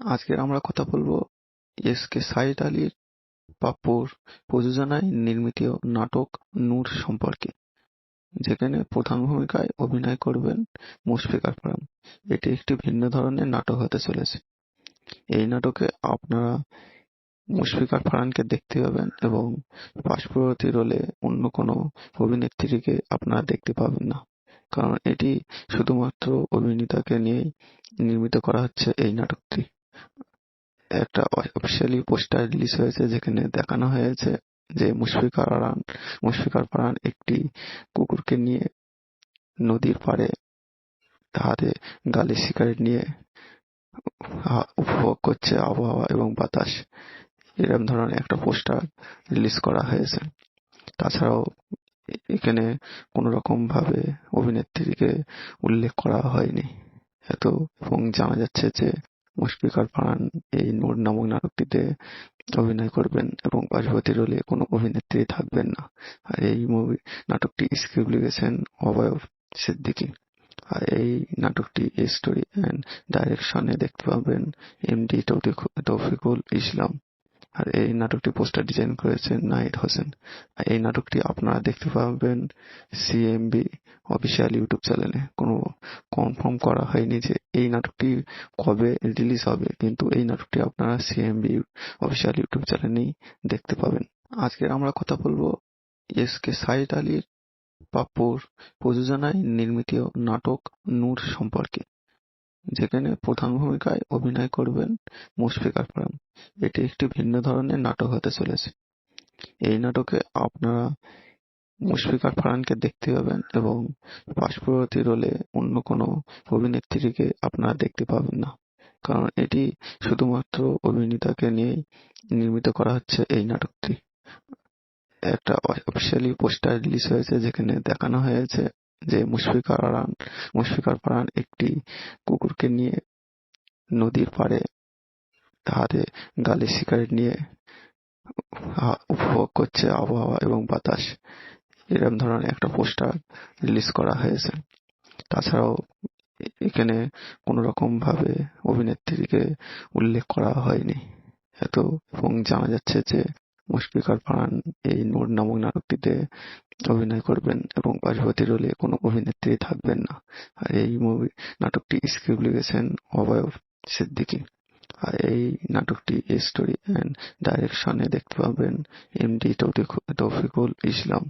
আজকে আমরা কথা বলবো এস.কে. সাইদ আলীর পাপ্পুর প্রযোজনায় নির্মিত নাটক নূর সম্পর্কে, যেখানে প্রধান ভূমিকায় অভিনয় করবেন মুশফিকুর ফারহান। এটি একটি ভিন্ন ধরনের নাটক হতে চলেছে। এই নাটকে আপনারা মুশফিকুর ফারহানকে দেখতে পাবেন এবং পার্শ্ববর্তী রোলে অন্য কোনো অভিনেত্রীকে আপনারা দেখতে পাবেন না, কারণ এটি শুধুমাত্র অভিনেতাকে নিয়েই নির্মিত করা হচ্ছে। এই নাটকটি একটা অফিসিয়ালি পোস্টার রিলিজ হয়েছে, যেখানে দেখানো হয়েছে যে মুশফিকুর ফারহান একটি কুকুরকে নিয়ে নদীর পাড়ে হাতে গালে সিগারেট নিয়ে উপভোগ করছে আবহাওয়া এবং বাতাস। এরকম ধরনের একটা পোস্টার রিলিজ করা হয়েছে। তাছাড়াও এখানে কোনো রকম ভাবে অভিনেত্রীকে উল্লেখ করা হয়নি এবং জানা যাচ্ছে যে মুশফিকুর ফারহান এই নূর নামক নাটকটিতে অভিনয় করবেন এবং পার্শ্ববর্তী রোলে কোনো অভিনেত্রী থাকবেন না। আর এই নাটকটি স্ক্রিপ্ট লিখেছেন অভয় সিদ্দিকী। আর এই নাটকটি স্টোরি অ্যান্ড ডাইরেকশনে দেখতে পাবেন এমডি তৌফিকুল ইসলাম। আর এই নাটকটি পোস্টার ডিজাইন করেছেন নাহিদ হোসেন। আর এই নাটকটি আপনারা দেখতে পাবেন সিএমবি অফিসিয়াল ইউটিউব চ্যানেলে। কোনো কনফার্ম করা হয়নি যে এই নাটকটি কবে রিলিজ হবে, কিন্তু এই নাটকটি আপনারা সিএমবি অফিসিয়াল ইউটিউব চ্যানেলেই দেখতে পাবেন। আজকে আমরা কথা বলবো এস.কে. সাইদ আলীর পাপ্পুর প্রযোজনায় নির্মিত নাটক নূর সম্পর্কে, যেখানে প্রধান ভূমিকায় অভিনয় করবেন মুশফিকুর ফারহান। এটি একটি ভিন্ন ধরনের নাটক হতে চলেছে। এই নাটকে আপনারা মুশফিকুর ফারহানকে দেখতে পাবেন এবং পার্শ্ববর্তী রোলে অন্য কোনো অভিনেত্রীকে আপনারা দেখতে পাবেন না, কারণ এটি শুধুমাত্র অভিনেতাকে নিয়েই নির্মিত করা হচ্ছে। এই নাটকটি একটা অফিসিয়ালি পোস্টার রিলিজ হয়েছে, যেখানে দেখানো হয়েছে যে মুশফিকুর ফারহান একটি কুকুরকে নিয়ে নদীর পাড়ে হাতে গালে সিগারেট নিয়ে উপভোগ করছে আবহাওয়া এবং বাতাস। এরকম ধরনের একটা পোস্টার রিলিজ করা হয়েছে। তাছাড়াও এখানে কোনো রকম ভাবে অভিনেত্রীকে উল্লেখ করা হয়নি এবং জানা যাচ্ছে যে মুশফিকুর ফারহান এই নূর নামক নাটকটিতে অভিনয় করবেন এবং পার্শ্ববর্তী রোলে কোনো অভিনেত্রী থাকবেন না। আর এই নাটকটি স্ক্রিপ্ট লিখেছেন অভয় সিদ্দিকী। আর এই নাটকটি স্টোরি অ্যান্ড ডাইরেকশনে দেখতে পাবেন এমডি তৌফিকুল ইসলাম।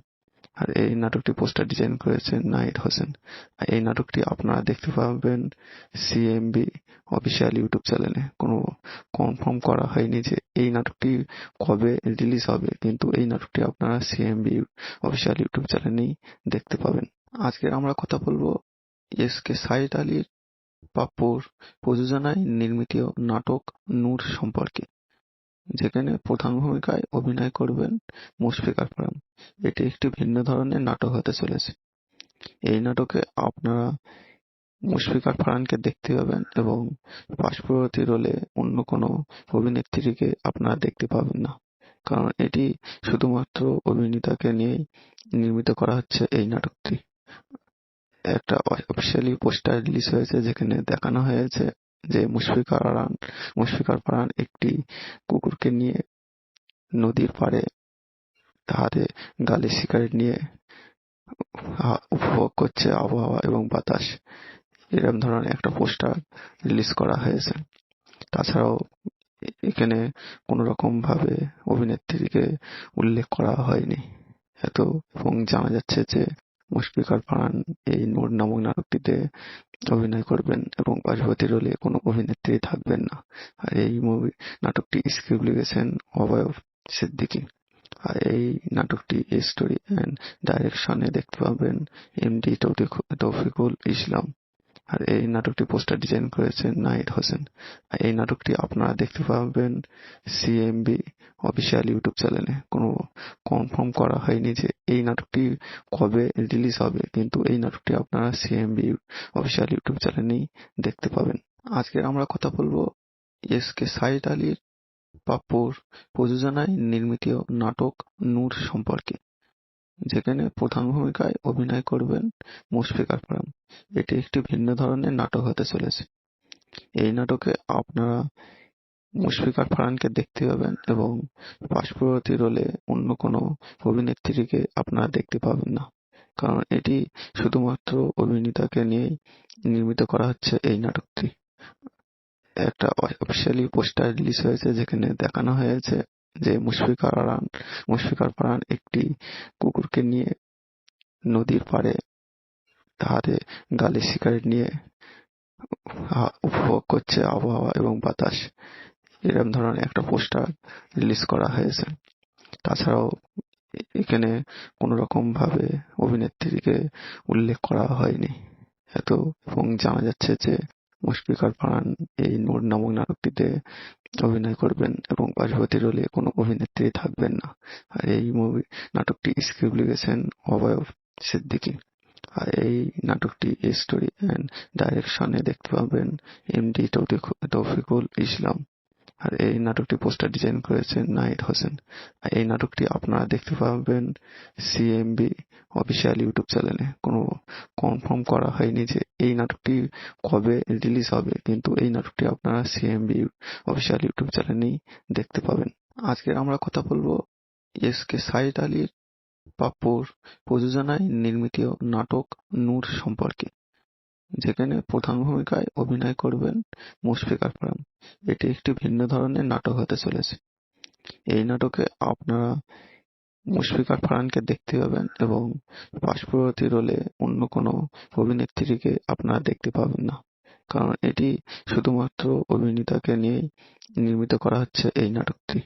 আর এই নাটকটি পোস্টার ডিজাইন করেছেন নাহিদ হোসেন। আর এই নাটকটি আপনারা দেখতে পাবেন সিএমবি অফিসিয়াল ইউটিউব চ্যানেলে। কোনো কনফার্ম করা হয়নি যে এই নাটকটি কবে রিলিজ হবে, কিন্তু এই নাটকটি আপনারা সিএমবি অফিসিয়াল ইউটিউব চ্যানেলেই দেখতে পাবেন। আজকে আমরা কথা বলবো এস.কে. সাইদ আলীর পাপ্পুর প্রযোজনায় নির্মিত নাটক নূর সম্পর্কে, যেখানে প্রধান ভূমিকায় অভিনয় করবেন মুশফিকুর ফারহান। এটি একটি ভিন্ন ধরনের নাটক হতে চলেছে। এই নাটকে আপনারা মুশফিকুর ফারহানকে দেখতে পাবেন এবং পার্শ্ববর্তী রোলে অন্য কোনো অভিনেত্রীকে আপনারা দেখতে পাবেন না, কারণ এটি শুধুমাত্র অভিনেতাকে নিয়েই নির্মিত করা হচ্ছে। এই নাটকটি একটা অফিসিয়ালি পোস্টার রিলিজ হয়েছে, যেখানে দেখানো হয়েছে যে মুশফিকুর ফারহান একটি কুকুরকে নিয়ে নদীর পাড়ে হাতে গালে সিগারেট নিয়ে উপভোগ করছে আবহাওয়া এবং বাতাস। এরকম ধরনের একটা পোস্টার রিলিজ করা হয়েছে। তাছাড়াও এখানে কোনো রকম ভাবে অভিনেত্রীকে উল্লেখ করা হয়নি এবং জানা যাচ্ছে যে মুশফিকুর ফারহান এই নূর নামক নাটকটিতে অভিনয় করবেন এবং পার্শ্ববর্তী রোলে কোনো অভিনেত্রী থাকবেন না। আর এই নাটকটি স্ক্রিপ্ট লিখেছেন অভয় সিদ্দিকী। আর এই নাটকটি স্টোরি অ্যান্ড ডাইরেকশনে দেখতে পাবেন এমডি তৌফিকুল ইসলাম। আর এই নাটকটি পোস্টার ডিজাইন করেছেন নাহিদ হোসেন। আর এই নাটকটি আপনারা দেখতে পাবেন সিএমবি অফিসিয়াল ইউটিউব চ্যানেলে। কোনো কনফার্ম করা হয়নি যে এই নাটকটি কবে রিলিজ হবে, কিন্তু এই নাটকটি আপনারা সিএমবি অফিসিয়াল ইউটিউব চ্যানেলেই দেখতে পাবেন। আজকে আমরা কথা বলবো এস.কে. সাইদ আলীর পাপ্পুর প্রযোজনায় নির্মিত নাটক নূর সম্পর্কে, যেখানে প্রধান ভূমিকায় অভিনয় করবেন মুশফিকুর ফারহান। এটি একটি ভিন্ন ধরনের নাটক হতে চলেছে। এই নাটকে আপনারা মুশফিকার ফারহানকে দেখতে পাবেন এবং পার্শ্ববর্তী রোলে অন্য কোনো অভিনেত্রীকে আপনারা দেখতে পাবেন না, কারণ এটি শুধুমাত্র অভিনেতাকে নিয়েই নির্মিত করা হচ্ছে এই নাটকটি। একটা অফিসিয়ালি পোস্টার রিলিজ হয়েছে যেখানে দেখানো হয়েছে যে মুশফিকার ফারহান একটি কুকুরকে নিয়ে নদীর পাড়ে হাতে গালে সিগারেট নিয়ে উপভোগ করছে আবহাওয়া এবং বাতাস, এরকম ধরনের একটা পোস্টার রিলিজ করা হয়েছে। তাছাড়াও এখানে কোনো রকম ভাবে অভিনেত্রীকে উল্লেখ করা হয়নি এবং জানা যাচ্ছে যে মুশফিকার ফারহান এই নূর নামক নাটকটিতে অভিনয় করবেন এবং পার্শ্ববর্তী রোলে কোনো অভিনেত্রী থাকবেন না। আর এই নাটকটি স্ক্রিপ্ট লিখেছেন অভয় সিদ্দিকী। আর এই নাটকটি স্টোরি অ্যান্ড ডাইরেকশনে দেখতে পাবেন এমডি তৌফিকুল ইসলাম। আর এই নাটকটি পোস্টার ডিজাইন করেছেন নাহিদ হোসেন। আর এই নাটকটি আপনারা দেখতে পাবেন সিএমবি অফিসিয়াল ইউটিউব চ্যানেলে। কোনো কনফার্ম করা হয়নি যে এই নাটকটি কবে রিলিজ হবে, কিন্তু এই নাটকটি আপনারা সিএমবি অফিসিয়াল ইউটিউব চ্যানেলেই দেখতে পাবেন। আজকে আমরা কথা বলবো এসকে সাইদ আলী পাপ্পুর প্রযোজনায় নির্মিত নাটক নূর সম্পর্কে, যেখানে প্রধান ভূমিকায় অভিনয় করবেন মুশফিকার ফারহান। এটি একটি ভিন্ন ধরনের নাটক হতে চলেছে। এই নাটকে আপনারা মুশফিকার ফারহানকে দেখতে পাবেন এবং পার্শ্ববর্তী রোলে অন্য কোনো অভিনেত্রীকে আপনারা দেখতে পাবেন না, কারণ এটি শুধুমাত্র অভিনেতাকে নিয়েই নির্মিত করা হচ্ছে এই নাটকটি।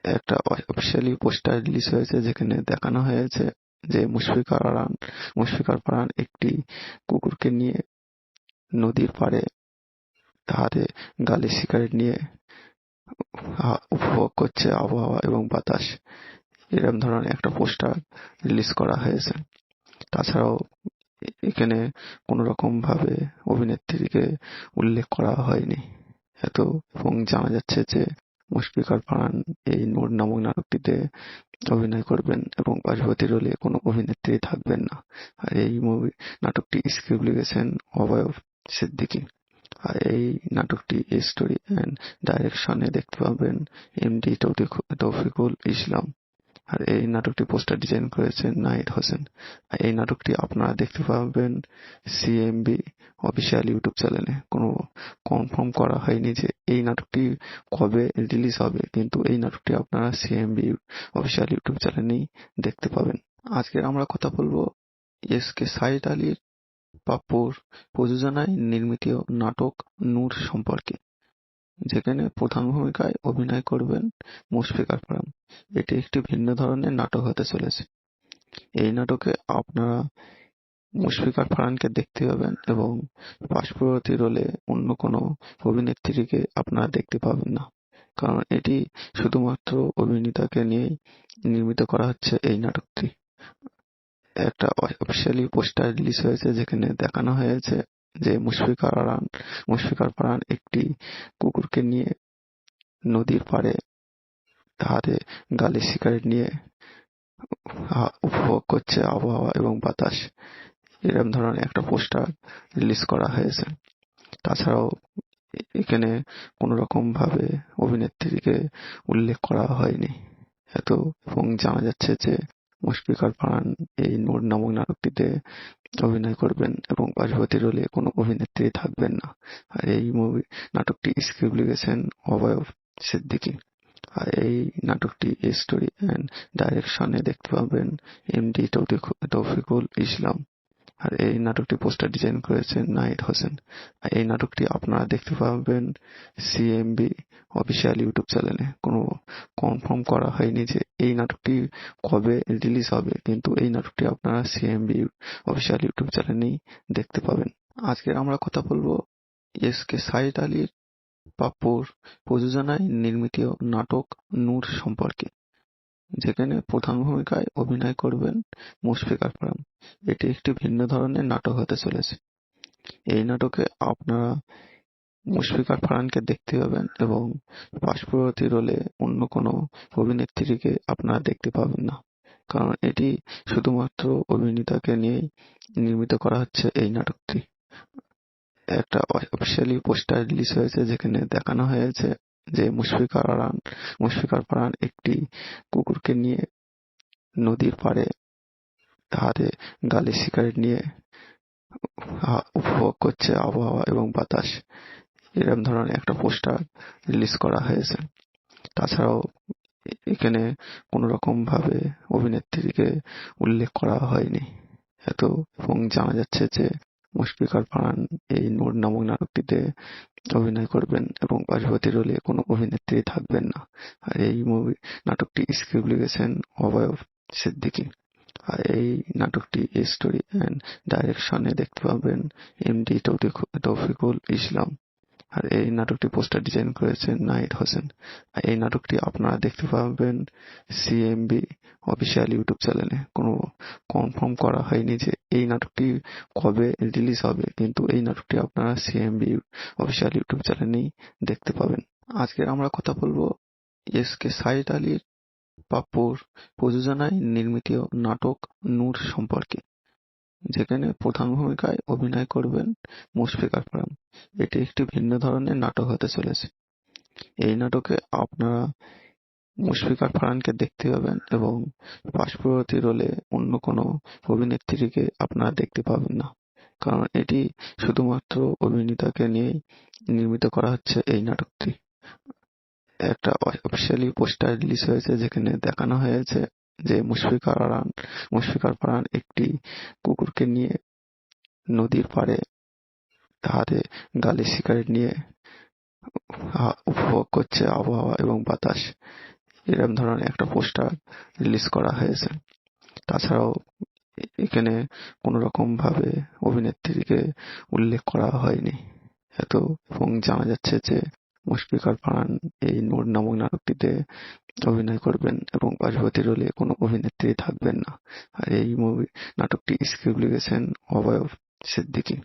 একটা অফিসিয়ালি পোস্টার রিলিজ হয়েছে যেখানে দেখানো হয়েছে যে মুশফিকার ফারহান একটি কুকুরকে নিয়ে নদীর পাড়ে হাতে গালে সিগারেট নিয়ে উপভোগ করছে আবহাওয়া এবং বাতাস, এরকম ধরনের একটা পোস্টার রিলিজ করা হয়েছে। তাছাড়াও এখানে কোনো রকম ভাবে অভিনেত্রীকে উল্লেখ করা হয়নি এবং জানা যাচ্ছে যে মুশফিকার ফারহান এই নূর নামক নাটকটিতে অভিনয় করবেন এবং পার্শ্ববর্তী রোলে কোনো অভিনেত্রী থাকবেন না। আর এই নাটকটি স্ক্রিপ্ট লিখেছেন অভয় সিদ্দিকী। আর এই নাটকটি স্টোরি অ্যান্ড ডাইরেকশনে দেখতে পাবেন এমডি তৌফিকুল ইসলাম। আর এই নাটকটি পোস্টার ডিজাইন করেছেন নাহিদ হোসেন। আর এই নাটকটি আপনারা দেখতে পাবেন সিএমবি অফিসিয়াল ইউটিউব চ্যানেলে। কোনো কনফার্ম করা হয়নি যে এই নাটকটি কবে রিলিজ হবে, কিন্তু এই নাটকটি আপনারা সিএমবি অফিসিয়াল ইউটিউব চ্যানেলেই দেখতে পাবেন। আজকে আমরা কথা বলবো এসকে সাইদ আলী পাপ্পুর প্রযোজনায় নির্মিত নাটক নূর সম্পর্কে, যেখানে প্রধান ভূমিকায় অভিনয় করবেন মুশফিকার ফারহান। এটি একটি ভিন্ন ধরনের নাটক হতে চলেছে। এই নাটকে আপনারা মুশফিকার ফারহানকে দেখতে পাবেন এবং পার্শ্ববর্তী রোলে অন্য কোনো অভিনেত্রীকে আপনারা দেখতে পাবেন না, কারণ এটি শুধুমাত্র অভিনেতাকে নিয়েই নির্মিত করা হচ্ছে এই নাটকটি। একটা অফিসিয়ালি পোস্টার রিলিজ হয়েছে যেখানে দেখানো হয়েছে যে মুশফিকার ফারহান একটি কুকুরকে নিয়ে নদীর পাড়ে হাতে গালে সিগারেট নিয়ে উপভোগ করছে আবহাওয়া এবং বাতাস, এরকম ধরনের একটা পোস্টার রিলিজ করা হয়েছে। তাছাড়াও এখানে কোনো রকম ভাবে অভিনেত্রীকে উল্লেখ করা হয়নি এবং জানা যাচ্ছে যে মুশফিকার ফারহান এই নূর নামক নাটকটিতে অভিনয় করবেন এবং পার্শ্ববর্তী রোলে কোনো অভিনেত্রী থাকবেন না। আর এই নাটকটি স্ক্রিপ্ট লিখেছেন অভয় সিদ্দিকী। আর এই নাটকটি স্টোরি অ্যান্ড ডাইরেকশনে দেখতে পাবেন এমডি তৌফিকুল ইসলাম। আর এই নাটকটি পোস্টার ডিজাইন করেছেন নাহিদ হোসেন। আর এই নাটকটি আপনারা দেখতে পাবেন সিএমবি অফিসিয়াল ইউটিউব চ্যানেলে। কোনো কনফার্ম করা হয়নি যে এই নাটকটি কবে রিলিজ হবে, কিন্তু এই নাটকটি আপনারা সিএমবি অফিসিয়াল ইউটিউব চ্যানেলেই দেখতে পাবেন। আজকে আমরা কথা বলবো এসকে সাইদ আলী পাপ্পুর প্রযোজনায় নির্মিত নাটক নূর সম্পর্কে, যেখানে প্রধান ভূমিকায় অভিনয় করবেন মুশফিকার ফারহান। এটি একটি ভিন্ন ধরনের নাটক হতে চলেছে। এই নাটকে আপনারা মুশফিকার ফারহানকে দেখতে পাবেন এবং পার্শ্ববর্তী রোলে অন্য কোনো অভিনেত্রীকে আপনারা দেখতে পাবেন না, কারণ এটি শুধুমাত্র অভিনেতাকে নিয়েই নির্মিত করা হচ্ছে এই নাটকটি। একটা অফিসিয়ালি পোস্টার রিলিজ হয়েছে যেখানে দেখানো হয়েছে যে মুশফিকার পারান একটি কুকুরকে নিয়ে নদীর পাড়ে হাতে গালে সিগারেট নিয়ে উপভোগ করছে আবহাওয়া এবং বাতাস। এরকম ধরনের একটা পোস্টার রিলিজ করা হয়েছে। তাছাড়াও এখানে কোনো রকম ভাবে অভিনেত্রীকে উল্লেখ করা হয়নি এবং জানা যাচ্ছে যে মুশফিকার পারান এই নূর নামক নাটকটিতে অভিনয় করবেন এবং পার্বতী রোলে কোনো অভিনেত্রী থাকবেন না। আর এই নাটকটি স্ক্রিপ্ট লিখেছেন অভয় সিদ্দিকী। আর এই নাটকটি স্টোরি অ্যান্ড ডাইরেকশনে দেখতে পাবেন এমডি তৌফিকুল ইসলাম। আর এই নাটকটি পোস্টার ডিজাইন করেছেন নাহিদ হোসেন। আর এই নাটকটি আপনারা দেখতে পাবেন সিএমবি অফিসিয়াল ইউটিউব চ্যানেলে। কোনো কনফার্ম করা হয়নি যে এই নাটকটি কবে রিলিজ হবে, কিন্তু এই নাটকটি আপনারা সিএমবি অফিসিয়াল ইউটিউব চ্যানেলেই দেখতে পাবেন। আজকে আমরা কথা বলবো এসকে সাইদ আলী পাপ্পুর প্রযোজনায় নির্মিত নাটক নূর সম্পর্কে, যেখানে প্রধান ভূমিকায় অভিনয় করবেন মুশফিকার পারান। এটি একটি ভিন্ন ধরনের নাটক হতে চলেছে। এই নাটকে আপনারা মুশফিকার পারানকে দেখতে পাবেন এবং পার্শ্ববর্তী রোলে অন্য কোনো অভিনেত্রীকে আপনারা দেখতে পাবেন না, কারণ এটি শুধুমাত্র অভিনেতাকে নিয়েই নির্মিত করা হচ্ছে এই নাটকটি। একটা অফিসিয়ালি পোস্টার রিলিজ হয়েছে যেখানে দেখানো হয়েছে যে মুশফিকার পারান একটি কুকুরকে নিয়ে নদীর পাড়ে হাতে গালে সিগারেট নিয়ে উপভোগ করছে আবহাওয়া এবং বাতাস। এরকম ধরনের একটা পোস্টার রিলিজ করা হয়েছে। তাছাড়াও এখানে কোনো রকম ভাবে অভিনেত্রীকে উল্লেখ করা হয়নি এবং জানা যাচ্ছে যে মুশফিকার পারান এই নূর নামক নাটকটিতে অভিনয় করবেন এবং পার্বতী রোলে কোনো অভিনেত্রী থাকবেন না। আর এই নাটকটি স্ক্রিপ্ট লিখেছেন অভয় সিদ্দিকী।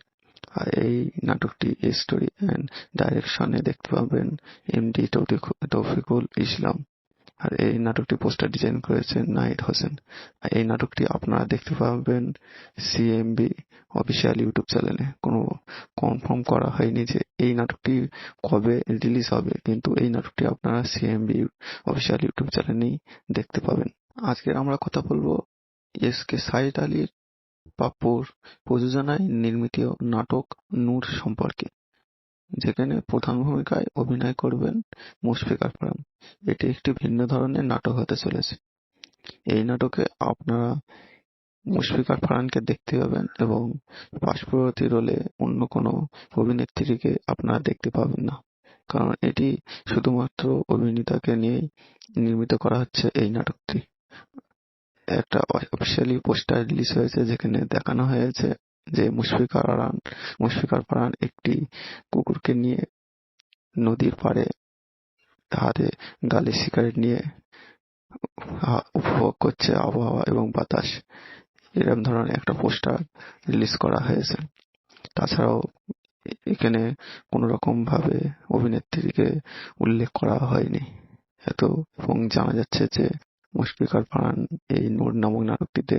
আর এই নাটকটি স্টোরি অ্যান্ড ডাইরেকশনে দেখতে পাবেন এমডি তৌফিকুল ইসলাম। আর এই নাটকটি পোস্টার ডিজাইন করেছেন নাহিদ হোসেন। আর এই নাটকটি আপনারা দেখতে পাবেন সিএমবি অফিসিয়াল ইউটিউব চ্যানেলে। কোনো কনফার্ম করা হয়নি যে এই নাটকটি কবে রিলিজ হবে, কিন্তু এই নাটকটি আপনারা সিএমবি অফিসিয়াল ইউটিউব চ্যানেলেই দেখতে পাবেন। আজকে আমরা কথা বলবো এসকে সাইদ আলী পাপ্পুর প্রযোজনায় নির্মিত নাটক নূর সম্পর্কে, যেখানে প্রধান ভূমিকায় অভিনয় করবেন মুশফিকার পারান। এটি একটি ভিন্ন ধরনের নাটক হতে চলেছে। এই নাটকে আপনারা মুশফিকার পারানকে দেখতে পাবেন এবং পার্শ্ববর্তী রোলে অন্য কোনো অভিনেত্রীকে আপনারা দেখতে পাবেন না, কারণ এটি শুধুমাত্র অভিনেতাকে নিয়েই নির্মিত করা হচ্ছে এই নাটকটি। একটা অফিসিয়ালি পোস্টার রিলিজ হয়েছে যেখানে দেখানো হয়েছে যে মুশফিকার পারান একটি কুকুরকে নিয়ে নদীর পাড়ে হাতে গালে সিগারেট নিয়ে উপভোগ করছে আবহাওয়া এবং বাতাস। এরকম ধরনের একটা পোস্টার রিলিজ করা হয়েছে। তাছাড়াও এখানে কোনো রকম ভাবে অভিনেত্রীকে উল্লেখ করা হয়নি এবং জানা যাচ্ছে যে মুশফিকার পারান এই নূর নামক নাটকটিতে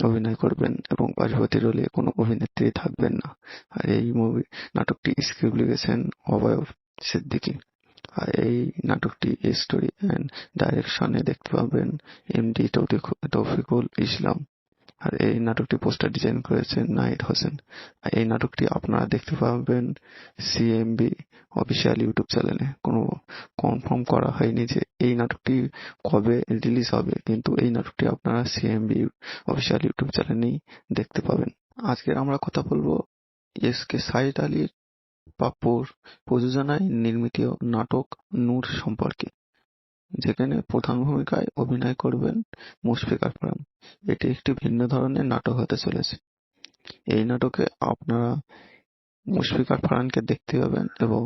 অভিনয় করবেন এবং পার্বতী রোলে কোনো অভিনেত্রী থাকবেন না। আর এই নাটকটি স্ক্রিপ্ট লিখেছেন অভয় সিদ্দিকী। আর এই নাটকটি স্টোরি অ্যান্ড ডাইরেকশনে দেখতে পাবেন এমডি তৌফিকুল ইসলাম। আর এই নাটকটি পোস্টার ডিজাইন করেছেন নাহিদ হোসেন। আর এই নাটকটি আপনারা দেখতে পাবেন সিএমবি অফিসিয়াল ইউটিউব চ্যানেলে। কোনো কনফার্ম করা হয়নি যে এই নাটকটি কবে রিলিজ হবে, কিন্তু এই নাটকটি আপনারা সিএমবি অফিসিয়াল ইউটিউব চ্যানেলেই দেখতে পাবেন। আজকে আমরা কথা বলবো এসকে সাইদ আলী পাপ্পুর প্রযোজনায় নির্মিত নাটক নূর সম্পর্কে, যেখানে প্রধান ভূমিকায় অভিনয় করবেন মুশফিকার পারান। এটি একটি ভিন্ন ধরনের নাটক হতে চলেছে। এই নাটকে আপনারা মুশফিকার পারানকে দেখতে পাবেন এবং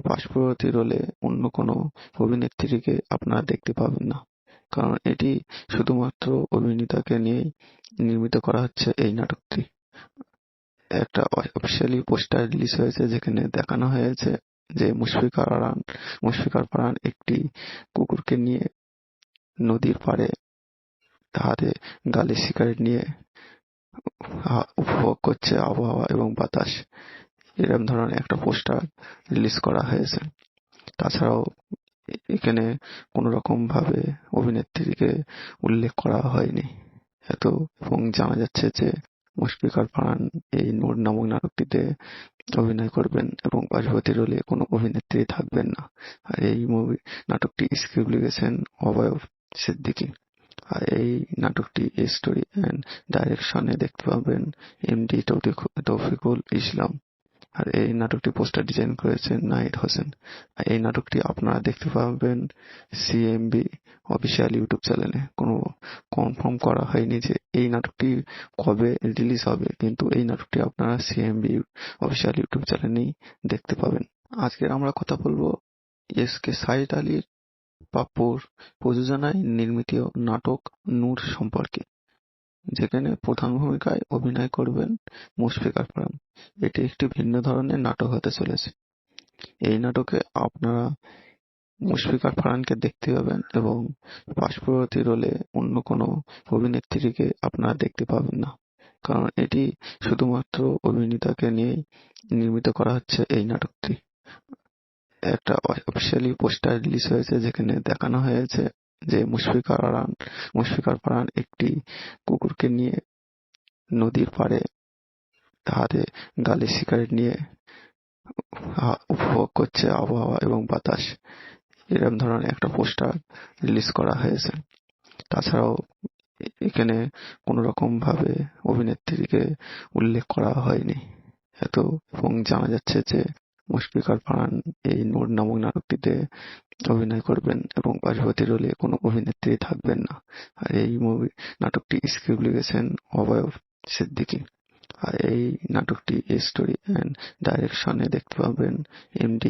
পার্শ্ববর্তী রোলে অন্য কোনো অভিনেত্রীকে আপনারা দেখতে পাবেন না, কারণ এটি শুধুমাত্র অভিনেতাকে নিয়েই নির্মিত করা হচ্ছে এই নাটকটি। একটা অফিসিয়ালি পোস্টার রিলিজ হয়েছে যেখানে দেখানো হয়েছে যে মুশফিকার পারান একটি কুকুরকে নিয়ে নদীর পাড়ে হাতে গালে সিগারেট নিয়ে উপভোগ করছে আবহাওয়া এবং বাতাস। এরকম ধরনের একটা পোস্টার রিলিজ করা হয়েছে। তাছাড়াও এখানে কোনো রকম ভাবে অভিনেত্রীকে উল্লেখ করা হয়নি। এবং জানা যাচ্ছে যে মুশফিকার ফারহান এই নূর নামক নাটকটিতে অভিনয় করবেন এবং পার্বতী রোলে কোনো অভিনেত্রী থাকবেন না। আর এই নাটকটি স্ক্রিপ্ট লিখেছেন অভয় সিদ্দিকী। আর এই নাটকটি স্টোরি অ্যান্ড ডাইরেকশনে দেখতে পাবেন এমডি তৌফিকুল ইসলাম। আর এই নাটকটি পোস্টার ডিজাইন করেছেন নাহিদ হোসেন। আর এই নাটকটি আপনারা দেখতে পাবেন সিএমবি অফিসিয়াল ইউটিউব চ্যানেলে। কোনো কনফার্ম করা হয়নি যে এই নাটকটি কবে রিলিজ হবে, কিন্তু এই নাটকটি আপনারা সিএমবি অফিসিয়াল ইউটিউব চ্যানেলেই দেখতে পাবেন। আজকে আমরা কথা বলবো এসকে সাইদ আলীর পাপ্পুর প্রযোজনায় নির্মিত নাটক নূর সম্পর্কে, যেখানে প্রধান ভূমিকায় অভিনয় করবেন মুশফিকার ফারহান। এটি একটি ভিন্ন ধরনের নাটক হতে চলেছে। এই নাটকে আপনারা মুশফিকার ফারহানকে দেখতে পাবেন এবং পার্শ্ববর্তী রোলে অন্য কোনো অভিনেত্রীকে আপনারা দেখতে পাবেন না, কারণ এটি শুধুমাত্র অভিনেতাকে নিয়েই নির্মিত করা হচ্ছে এই নাটকটি। একটা অফিসিয়ালি পোস্টার রিলিজ হয়েছে, যেখানে দেখানো হয়েছে যে মুশফিকার ফারহান একটি কুকুরকে নিয়ে নদীর পাড়ে হাতে গালে সিগারেট নিয়ে উপভোগ করছে আবহাওয়া এবং বাতাস। এরকম ধরনের একটা পোস্টার রিলিজ করা হয়েছে। তাছাড়াও এখানে কোনো রকম ভাবে অভিনেত্রীকে উল্লেখ করা হয়নি। এবং জানা যাচ্ছে যে মুশফিকার ফারহান এই নূর নামক নাটকটিতে অভিনয় করবেন এবং পার্বতী রোলে কোনো অভিনেত্রী থাকবেন না। আর এই নাটকটি স্ক্রিপ্ট লিখেছেন অভয় সিদ্দিকী। আর এই নাটকটি স্টোরি অ্যান্ড ডাইরেকশনে দেখতে পাবেন এমডি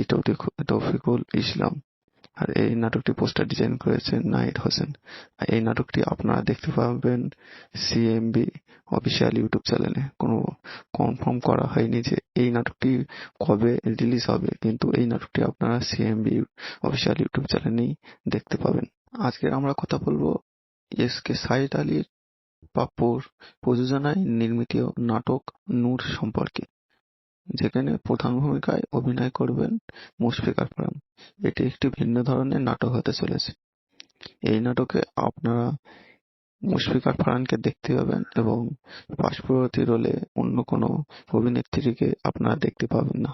তৌফিকুল ইসলাম। আর এই নাটকটি পোস্টার ডিজাইন করেছেন নাহিদ হোসেন। আর এই নাটকটি আপনারা দেখতে পাবেন সিএমবি অফিসিয়াল ইউটিউব চ্যানেলে। কোনো কনফার্ম করা হয়নি যে এই নাটকটি কবে রিলিজ হবে, কিন্তু এই নাটকটি আপনারা সিএমবি অফিসিয়াল ইউটিউব চ্যানেলেই দেখতে পাবেন। আজকে আমরা কথা বলবো এসকে সাইদ আলীর পাপ্পুর প্রযোজনায় নির্মিত নাটক নূর সম্পর্কে, যেখানে প্রধান ভূমিকায় অভিনয় করবেন মুশফিকার ফারহান। এটি একটি ভিন্ন ধরনের নাটক হতে চলেছে। এই নাটকে আপনারা মুশফিকার ফারহানকে দেখতে পাবেন এবং পার্শ্ববর্তী রোলে অন্য কোনো অভিনেত্রীকে আপনারা দেখতে পাবেন না,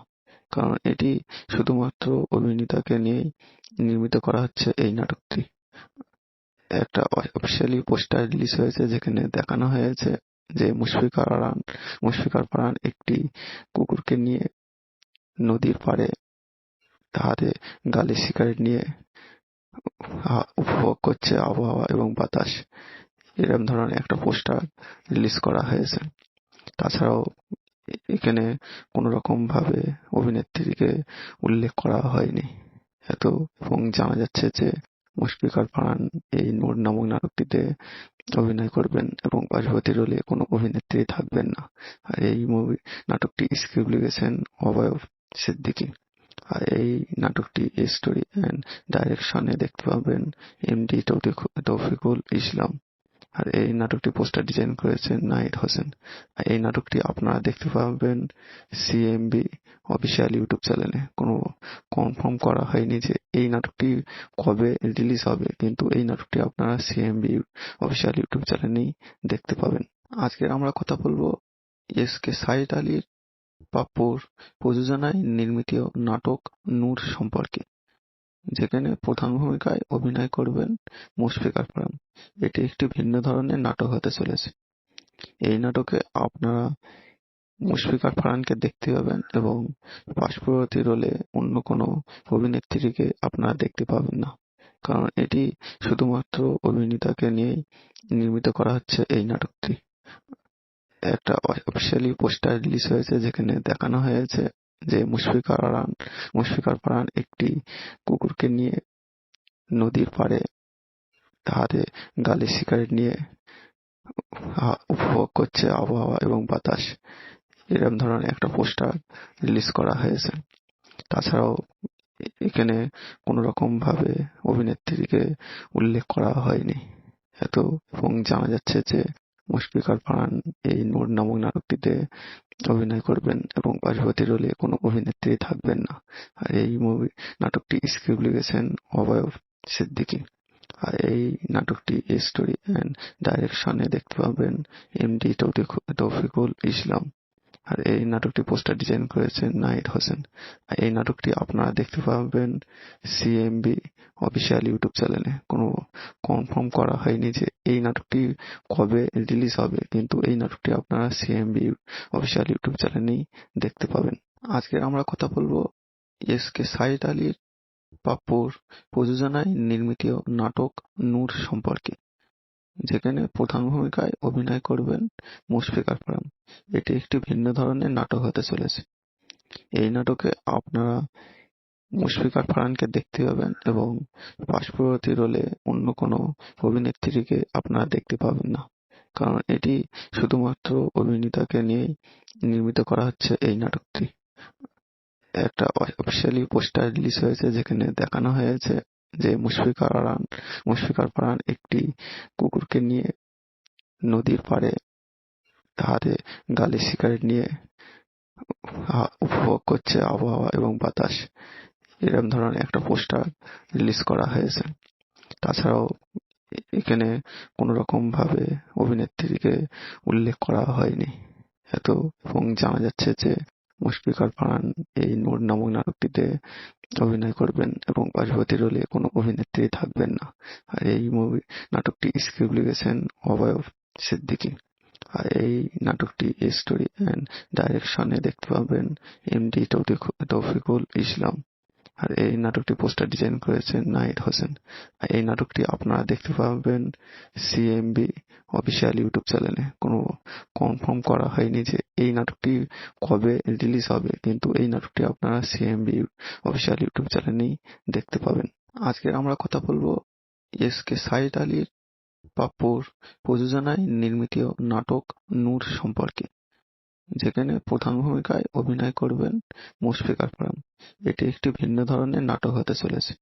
কারণ এটি শুধুমাত্র অভিনেতাকে নিয়েই নির্মিত করা হচ্ছে এই নাটকটি। একটা অফিসিয়ালি পোস্টার রিলিজ হয়েছে, যেখানে দেখানো হয়েছে যে মুশফিকার ফারহান একটি কুকুরকে নিয়ে নদীর পাড়ে হাতে গালে সিগারেট নিয়ে উপভোগ করছে আবহাওয়া এবং বাতাস। এরকম ধরনের একটা পোস্টার রিলিজ করা হয়েছে। তাছাড়াও এখানে কোনো রকম ভাবে অভিনেত্রীকে উল্লেখ করা হয়নি। এবং জানা যাচ্ছে যে মুশফিকার ফারহান এই নূর নামক নাটকটিতে অভিনয় করবেন এবং পার্বতী রোলে কোনো অভিনেত্রী থাকবেন না। আর এই নাটকটি স্ক্রিপ্ট লিখেছেন অভয় সিদ্দিকী। আর এই নাটকটি স্টোরি অ্যান্ড ডাইরেকশনে দেখতে পাবেন এমডি তৌফিকুল ইসলাম। আর এই নাটকটি পোস্টার ডিজাইন করেছেন নাহিদ হোসেন। আর এই নাটকটি আপনারা দেখতে পাবেন সিএমবি অফিসিয়াল ইউটিউব চ্যানেলে। কোনো কনফার্ম করা হয়নি যে এই নাটকটি কবে রিলিজ হবে, কিন্তু এই নাটকটি আপনারা সিএমবি অফিসিয়াল ইউটিউব চ্যানেলেই দেখতে পাবেন। আজকে আমরা কথা বলবো এসকে সাইদ আলীর পাপ্পুর প্রযোজনায় নির্মিত নাটক নূর সম্পর্কে, যেখানে প্রধান ভূমিকায় অভিনয় করবেন মুশফিকার ফারহান। এটি একটি ভিন্ন ধরনের নাটক হতে চলেছে। এই নাটকে আপনারা মুশফিকার ফারহানকে দেখতে পাবেন এবং পার্শ্ববর্তী রোলে অন্য কোনো অভিনেত্রীকে আপনারা দেখতে পাবেন না, কারণ এটি শুধুমাত্র অভিনেতাকে নিয়েই নির্মিত করা হচ্ছে এই নাটকটি। একটা অফিসিয়ালি পোস্টার রিলিজ হয়েছে, যেখানে দেখানো হয়েছে যে মুশফিকার ফারহান একটি কুকুরকে নিয়ে নদীর পাড়ে হাতে গালে সিগারেট নিয়ে উপভোগ করছে আবহাওয়া এবং বাতাস। এরকম ধরনের একটা পোস্টার রিলিজ করা হয়েছে। তাছাড়াও এখানে কোনো রকম ভাবে অভিনেত্রীকে উল্লেখ করা হয়নি। এবং জানা যাচ্ছে যে মুশফিকার ফারহান এই নূর নামক নাটকটিতে অভিনয় করবেন এবং পার্বতী রোলে কোনো অভিনেত্রী থাকবেন না। আর এই নাটকটি স্ক্রিপ্ট লিখেছেন অভয় সিদ্দিকী। আর এই নাটকটি স্টোরি অ্যান্ড ডাইরেকশনে দেখতে পাবেন এমডি তৌফিকুল ইসলাম। আর এই নাটকটি পোস্টার ডিজাইন করেছেন নাহিদ হোসেন। আর এই নাটকটি আপনারা দেখতে পাবেন সিএমবি অফিসিয়াল ইউটিউব চ্যানেলে। কোনো কনফার্ম করা হয়নি যে এই নাটকটি কবে রিলিজ হবে, কিন্তু এই নাটকটি আপনারা সিএমবি অফিসিয়াল ইউটিউব চ্যানেলেই দেখতে পাবেন। আজকে আমরা কথা বলবো এসকে সাইদ আলী পাপ্পুর প্রযোজনায় নির্মিত নাটক নূর সম্পর্কে, যেখানে প্রধান ভূমিকায় অভিনয় করবেন মুশফিকার ফারহান। এটি একটি ভিন্ন ধরনের নাটক হতে চলেছে। এই নাটকে আপনারা মুশফিকার ফারহানকে দেখতে পাবেন এবং পার্শ্ববর্তী রোলে অন্য কোনো অভিনেত্রীকে আপনারা দেখতে পাবেন না, কারণ এটি শুধুমাত্র অভিনেতাকে নিয়েই নির্মিত করা হচ্ছে এই নাটকটি। একটা অফিসিয়ালি পোস্টার রিলিজ হয়েছে, যেখানে দেখানো হয়েছে যে মুশফিকার ফারহান একটি কুকুরকে নিয়ে নদীর পাড়ে হাতে গালে সিগারেট নিয়ে উপভোগ করছে আবহাওয়া এবং বাতাস। এরকম ধরনের একটা পোস্টার রিলিজ করা হয়েছে। তাছাড়াও এখানে কোনো রকম ভাবে অভিনেত্রীকে উল্লেখ করা হয়নি এবং জানা যাচ্ছে যে মুশফিকার ফারহান এই নূর নামক নাটকটিতে অভিনয় করবেন এবং পার্বতী রোলে কোনো অভিনেত্রী থাকবেন না। আর এই নাটকটি স্ক্রিপ্ট লিখেছেন অভয় সিদ্দিকী। আর এই নাটকটি স্টোরি অ্যান্ড ডাইরেকশনে দেখতে পাবেন এমডি তৌফিকুল ইসলাম। আর এই নাটকটি পোস্টার ডিজাইন করেছেন নাহিদ হোসেন। আর এই নাটকটি আপনারা দেখতে পাবেন সিএমবি অফিসিয়াল ইউটিউব চ্যানেলে। কোনো কনফার্ম করা হয়নি যে এই নাটকটি কবে রিলিজ হবে, কিন্তু এই নাটকটি আপনারা সিএমবি অফিসিয়াল ইউটিউব চ্যানেলেই দেখতে পাবেন। আজকে আমরা কথা বলবো এসকে সাইদ আলী পাপ্পুর প্রযোজনায় নির্মিত নাটক নূর সম্পর্কে, যেখানে প্রধান ভূমিকায় অভিনয় করবেন মুশফিকার ফারহান। এটি একটি ভিন্ন ধরনের নাটক হতে চলেছে।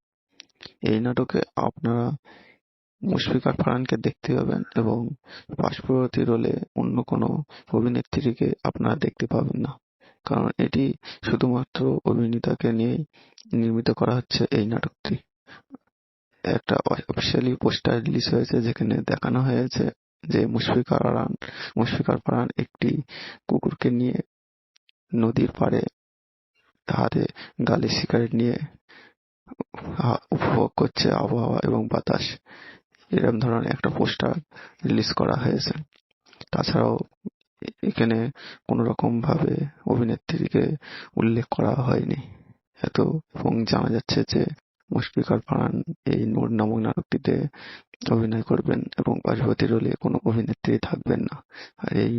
এই নাটকে আপনারা মুশফিকার ফারহানকে দেখতে পাবেন এবং পার্শ্ববর্তী রোলে অন্য কোনো অভিনেত্রীকে আপনারা দেখতে পাবেন না, কারণ এটি শুধুমাত্র অভিনেতাকে নিয়েই নির্মিত করা হচ্ছে এই নাটকটি। একটা অফিসিয়ালি পোস্টার রিলিজ হয়েছে, যেখানে দেখানো হয়েছে যে মুশফিকার ফারহান একটি কুকুরকে নিয়ে নদীর পাড়ে হাতে গালে সিগারেট নিয়ে উপভোগ করছে আবহাওয়া এবং বাতাস। এরকম ধরনের একটা পোস্টার রিলিজ করা হয়েছে। তাছাড়াও এখানে কোনো রকম ভাবে অভিনেত্রীকে উল্লেখ করা হয়নি এবং জানা যাচ্ছে যে মুশফিকার ফারহান এই নূর নামক নাটকটিতে অভিনয় করবেন এবং পার্বতী রোলে কোনো অভিনেত্রী থাকবেন না। আর এই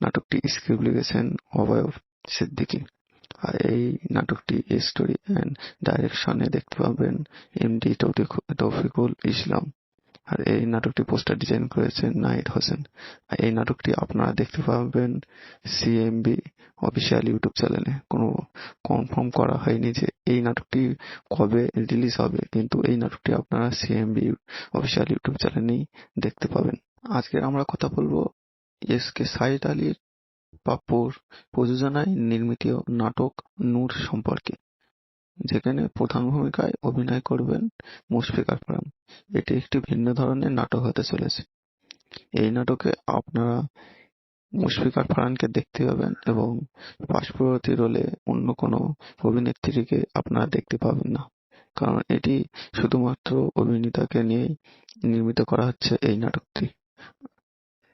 নাটকটি স্ক্রিপ্ট লিখেছেন অভয় সিদ্দিকী। আর এই নাটকটি স্টোরি অ্যান্ড ডাইরেকশনে দেখতে পাবেন এমডি তৌফিকুল ইসলাম। আর এই নাটকটি পোস্টার ডিজাইন করেছেন নাহিদ হোসেন। আর এই নাটকটি আপনারা দেখতে পাবেন সিএমবি অফিসিয়াল ইউটিউব চ্যানেলে। কোনো কনফার্ম করা হয়নি যে এই নাটকটি কবে রিলিজ হবে, কিন্তু এই নাটকটি আপনারা সিএমবি অফিসিয়াল ইউটিউব চ্যানেলেই দেখতে পাবেন। আজকে আমরা কথা বলবো এসকে সাইদ আলী পাপ্পুর প্রযোজনায় নির্মিত নাটক নূর সম্পর্কে, যেখানে প্রধান ভূমিকায় অভিনয় করবেন মুশফিকার ফারহান। এটি একটি ভিন্ন ধরনের নাটক হতে চলেছে। এই নাটকে আপনারা মুশফিকার ফারহানকে দেখতে পাবেন এবং পার্শ্ববর্তী রোলে অন্য কোনো অভিনেত্রীকে আপনারা দেখতে পাবেন না, কারণ এটি শুধুমাত্র অভিনেতাকে নিয়েই নির্মিত করা হচ্ছে এই নাটকটি।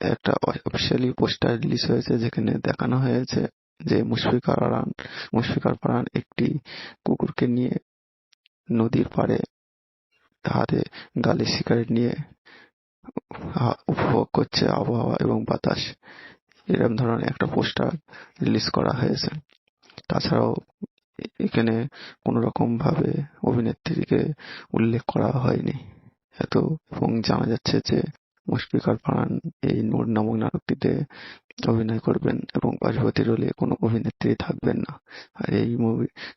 একটা অফিসিয়ালি পোস্টার রিলিজ হয়েছে, যেখানে দেখানো হয়েছে যে মুশফিকার ফারহান একটি কুকুরকে নিয়ে নদীর পাড়ে হাতে গালে সিগারেট নিয়ে উপভোগ করছে আবহাওয়া এবং বাতাস। এরকম ধরনের একটা পোস্টার রিলিজ করা হয়েছে। তাছাড়াও এখানে কোনো রকম ভাবে অভিনেত্রীকে উল্লেখ করা হয়নি এবং জানা যাচ্ছে যে মুশফিকার ফারহান এই নূর নামক নাটকটিতে অভিনয় করবেন এবং পার্বতী রোলে কোনো অভিনেত্রী থাকবেন না। আর এই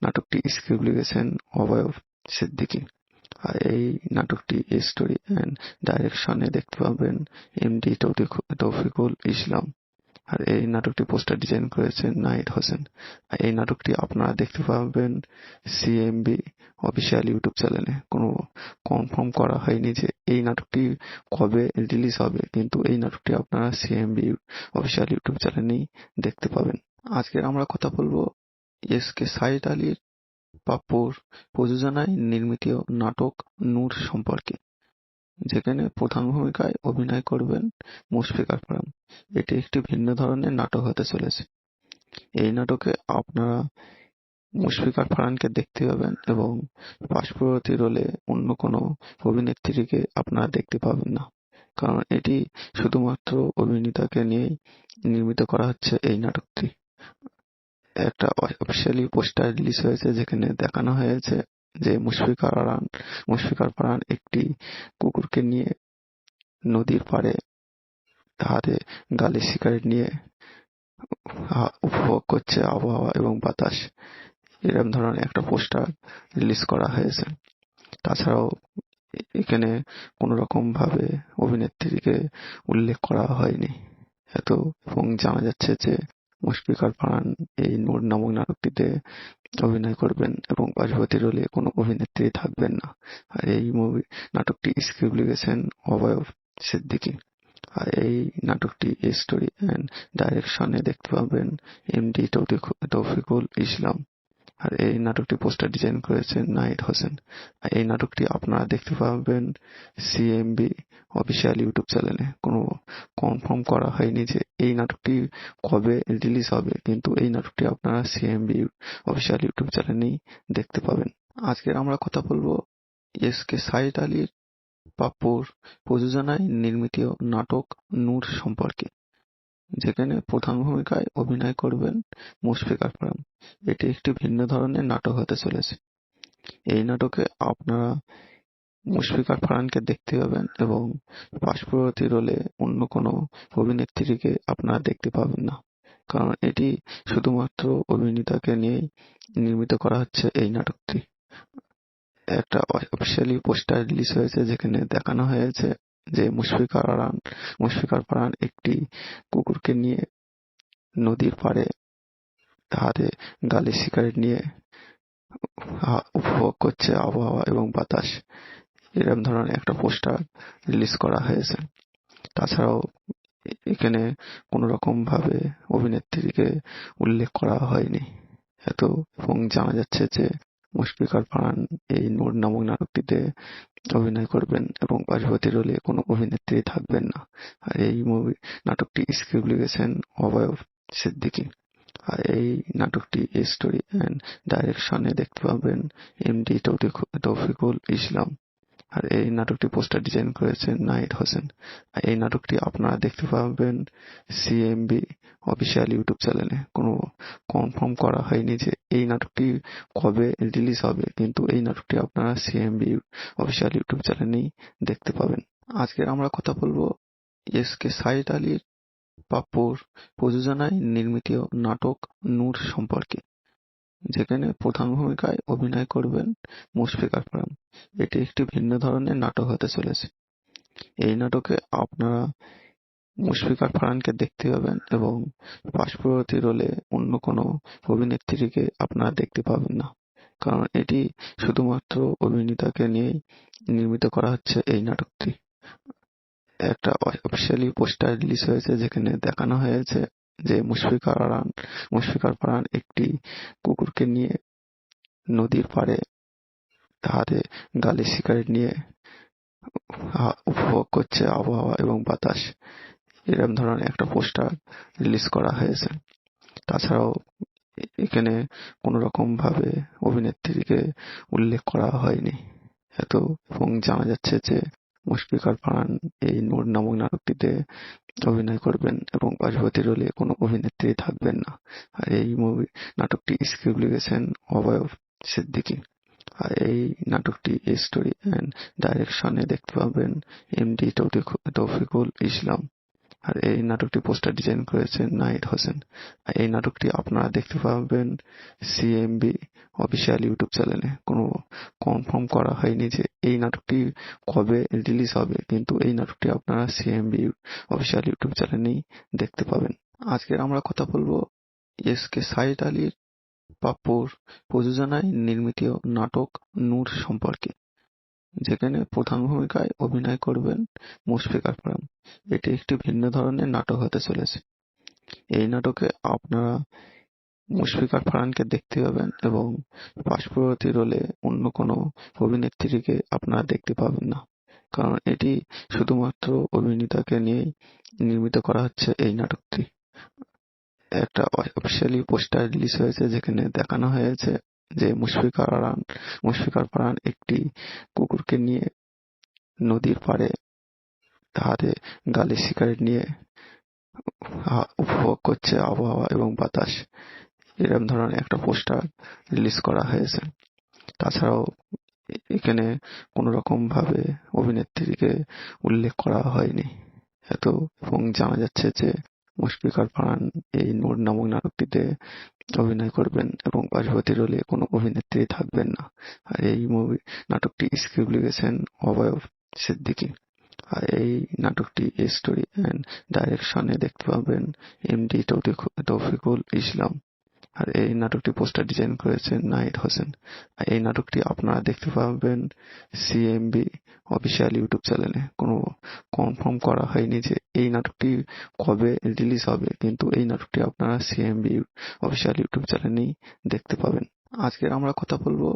নাটকটি স্ক্রিপ্ট লিখেছেন অভয় সিদ্দিকী। আর এই নাটকটি স্টোরি অ্যান্ড ডাইরেকশনে দেখতে পাবেন এমডি তৌফিকুল ইসলাম। আর এই নাটকটি পোস্টার ডিজাইন করেছেন নাহিদ হোসেন। আর এই নাটকটি আপনারা দেখতে পাবেন সিএমবি অফিসিয়াল ইউটিউব চ্যানেলে। কোনো কনফার্ম করা হয়নি যে এই নাটকটি কবে রিলিজ হবে, কিন্তু এই নাটকটি আপনারা সিএমবি অফিসিয়াল ইউটিউব চ্যানেলেই দেখতে পাবেন। আজকে আমরা কথা বলবো এসকে সাইদ আলীর পাপ্পুর প্রযোজনায় নির্মিত নাটক নূর সম্পর্কে, যেখানে প্রধান ভূমিকায় অভিনয় করবেন মুশফিকুর রহিম। এটি একটি ভিন্ন ধরনের নাটক হতে চলেছে। এই নাটকে আপনারা মুশফিকুর রহিমকে দেখতে পাবেন এবং পার্শ্ববর্তী রোলে অন্য কোনো অভিনেত্রীকে আপনারা দেখতে পাবেন না, কারণ এটি শুধুমাত্র অভিনেতাকে নিয়েই নির্মিত করা হচ্ছে এই নাটকটি। একটা অফিসিয়ালি পোস্টার রিলিজ হয়েছে, যেখানে দেখানো হয়েছে যে মুশফিকুর রহিম একটি কুকুরকে নিয়ে নদীর পাড়ে হাতে গালে সিগারেট নিয়ে উপভোগ করছে আবহাওয়া এবং বাতাস। এরকম ধরনের একটা পোস্টার রিলিজ করা হয়েছে। তাছাড়াও এখানে কোনো রকম ভাবে অভিনেত্রীকে উল্লেখ করা হয়নি এবং জানা যাচ্ছে যে মুশফিকুর রহিম এই নূর নামক নাটকটিতে অভিনয় করবেন এবং পার্শ্ববর্তী রোলে কোনো অভিনেত্রী থাকবেন না। আর এই নাটকটি স্ক্রিপ্ট লিখেছেন অভয় সিদ্দিকী। আর এই নাটকটি স্টোরি অ্যান্ড ডাইরেকশনে দেখতে পাবেন এমডি তৌফিকুল ইসলাম। আর এই নাটকটি পোস্টার ডিজাইন করেছেন নাহিদ হোসেন। আর এই নাটকটি আপনারা দেখতে পাবেন সিএমবি অফিসিয়াল ইউটিউব চ্যানেলে। কোনো কনফার্ম করা হয়নি যে এই নাটকটি কবে রিলিজ হবে, কিন্তু এই নাটকটি আপনারা সিএমবি অফিসিয়াল ইউটিউব চ্যানেলেই দেখতে পাবেন। আজকে আমরা কথা বলবো এসকে সাইদ আলীর পাপ্পুর প্রযোজনায় নির্মিত নাটক নূর সম্পর্কে, যেখানে প্রধান ভূমিকায় অভিনয় করবেন মুশফিকুর রহিম। এটি একটি ভিন্ন ধরনের নাটক হতে চলেছে। এই নাটকে আপনারা মুশফিকুর রহিমকে দেখতে পাবেন এবং পার্শ্ববর্তী রোলে অন্য কোনো অভিনেত্রীকে আপনারা দেখতে পাবেন না, কারণ এটি শুধুমাত্র অভিনেতাকে নিয়েই নির্মিত করা হচ্ছে এই নাটকটি। একটা অফিসিয়ালি পোস্টার রিলিজ হয়েছে, যেখানে দেখানো হয়েছে যে মুশফিকুর রহিম একটি কুকুরকে নিয়ে নদীর পাড়ে হাতে গালে সিগারেট নিয়ে উপভোগ করছে আবহাওয়া এবং বাতাস। এরকম ধরনের একটা পোস্টার রিলিজ করা হয়েছে। তাছাড়াও এখানে কোনো রকম ভাবে অভিনেত্রীকে উল্লেখ করা হয়নি এবং জানা যাচ্ছে যে মুশফিকুর রহিম এই নূর নামক নাটকটিতে অভিনয় করবেন এবং পার্শ্ববর্তী রোলে কোনো অভিনেত্রী থাকবেন না। আর এই নাটকটি স্ক্রিপ্ট লিখেছেন অভয় সিদ্দিকী। আর এই নাটকটি স্টোরি অ্যান্ড ডাইরেকশনে দেখতে পাবেন এমডি তৌফিকুল ইসলাম। আর এই নাটকটি পোস্টার ডিজাইন করেছেন নাহিদ হোসেন। আর এই নাটকটি আপনারা দেখতে পাবেন সিএমবি অফিসিয়াল ইউটিউব চ্যানেলে। কোনো কনফার্ম করা হয়নি যে এই নাটকটি কবে রিলিজ হবে, কিন্তু এই নাটকটি আপনারা সিএমবি অফিসিয়াল ইউটিউব চ্যানেলেই দেখতে পাবেন। আজকে আমরা কথা বলবো এসকে সাইদ আলীর পাপ্পুর প্রযোজনায় নির্মিত নাটক নূর সম্পর্কে, যেখানে প্রধান ভূমিকায় অভিনয় করবেন মুশফিকুর রহিম। এটি একটি ভিন্ন ধরনের নাটক হতে চলেছে। এই নাটকে আপনারা মুশফিকুর রহিমকে দেখতে পাবেন এবং পার্শ্ববর্তী রোলে অন্য কোনো অভিনেত্রীকে আপনারা দেখতে পাবেন না, কারণ এটি শুধুমাত্র অভিনেতাকে নিয়েই নির্মিত করা হচ্ছে এই নাটকটি। একটা অফিসিয়ালি পোস্টার রিলিজ হয়েছে, যেখানে দেখানো হয়েছে যে মুশফিকুর রহিম একটি কুকুরকে নিয়ে নদীর পাড়ে হাতে গালে সিগারেট নিয়ে উপভোগ করছে আবহাওয়া এবং বাতাস। এরকম ধরনের একটা পোস্টার রিলিজ করা হয়েছে। তাছাড়াও এখানে কোনো রকম ভাবে অভিনেত্রীকে উল্লেখ করা হয়নি এবং জানা যাচ্ছে যে মুশফিকুর রহিম এই নূর নামক নাটকটিতে অভিনয় করবেন এবং পার্শ্ববর্তী রোলে কোনো অভিনেত্রী থাকবেন না। আর এই নাটকটি স্ক্রিপ্ট লিখেছেন অভয় সিদ্দিকী। আর এই নাটকটি স্টোরি অ্যান্ড ডাইরেকশনে দেখতে পাবেন এমডি তৌফিকুল ইসলাম। আর এই নাটকটি পোস্টার ডিজাইন করেছেন নাহিদ হোসেন। আর এই নাটকটি আপনারা দেখতে পাবেন সিএমবি অফিসিয়াল ইউটিউব চ্যানেলে। কোনো কনফার্ম করা হয়নি যে এই নাটকটি কবে রিলিজ হবে, কিন্তু এই নাটকটি আপনারা সিএমবি অফিসিয়াল ইউটিউব চ্যানেলেই দেখতে পাবেন। আজকে আমরা কথা বলবো এসকে সাইদ আলী পাপ্পুর প্রযোজনায় নির্মিত নাটক নূর সম্পর্কে, যেখানে প্রধান ভূমিকায় অভিনয় করবেন মুশফিকার ফারহান। এটি একটি ভিন্ন ধরনের নাটক হতে চলেছে। এই নাটকে আপনারা মুশফিকার ফারহানকে দেখতে পাবেন এবং পার্শ্ববর্তী রোলে অন্য কোনো অভিনেত্রীকে আপনারা দেখতে পাবেন না, কারণ এটি শুধুমাত্র অভিনেতাকে নিয়েই নির্মিত করা হচ্ছে এই নাটকটি। একটা অফিসিয়ালি পোস্টার রিলিজ হয়েছে, যেখানে দেখানো হয়েছে যে মুশফিকার ফারহান একটি কুকুরকে নিয়ে নদীর পাড়ে হাতে গালে সিগারেট নিয়ে উপভোগ করছে আবহাওয়া এবং বাতাস। এরকম ধরনের একটা পোস্টার রিলিজ করা হয়েছে। তাছাড়াও এখানে কোনো রকম ভাবে অভিনেত্রীকে উল্লেখ করা হয়নি এবং জানা যাচ্ছে যে মুশফিকার ফারহান এই নূর নামক নাটকটিতে অভিনয় করবেন এবং পার্শ্ববর্তী রোলে কোনো অভিনেত্রী থাকবেন না। আর এই নাটকটি স্ক্রিপ্ট লিখেছেন অভয় সিদ্দিকী। আর এই নাটকটি স্টোরি অ্যান্ড ডাইরেকশনে দেখতে পাবেন এমডি তৌফিকুল ইসলাম। আর এই নাটকটি পোস্টার ডিজাইন করেছেন নাহিদ হোসেন। আর এই নাটকটি আপনারা দেখতে পাবেন সিএমবি অফিসিয়াল ইউটিউব চ্যানেলে। কোনো কনফার্ম করা হয়নি যে এই নাটকটি কবে রিলিজ হবে, কিন্তু এই নাটকটি আপনারা সিএমবি অফিসিয়াল ইউটিউব চ্যানেলেই দেখতে পাবেন। আজকে আমরা কথা বলবো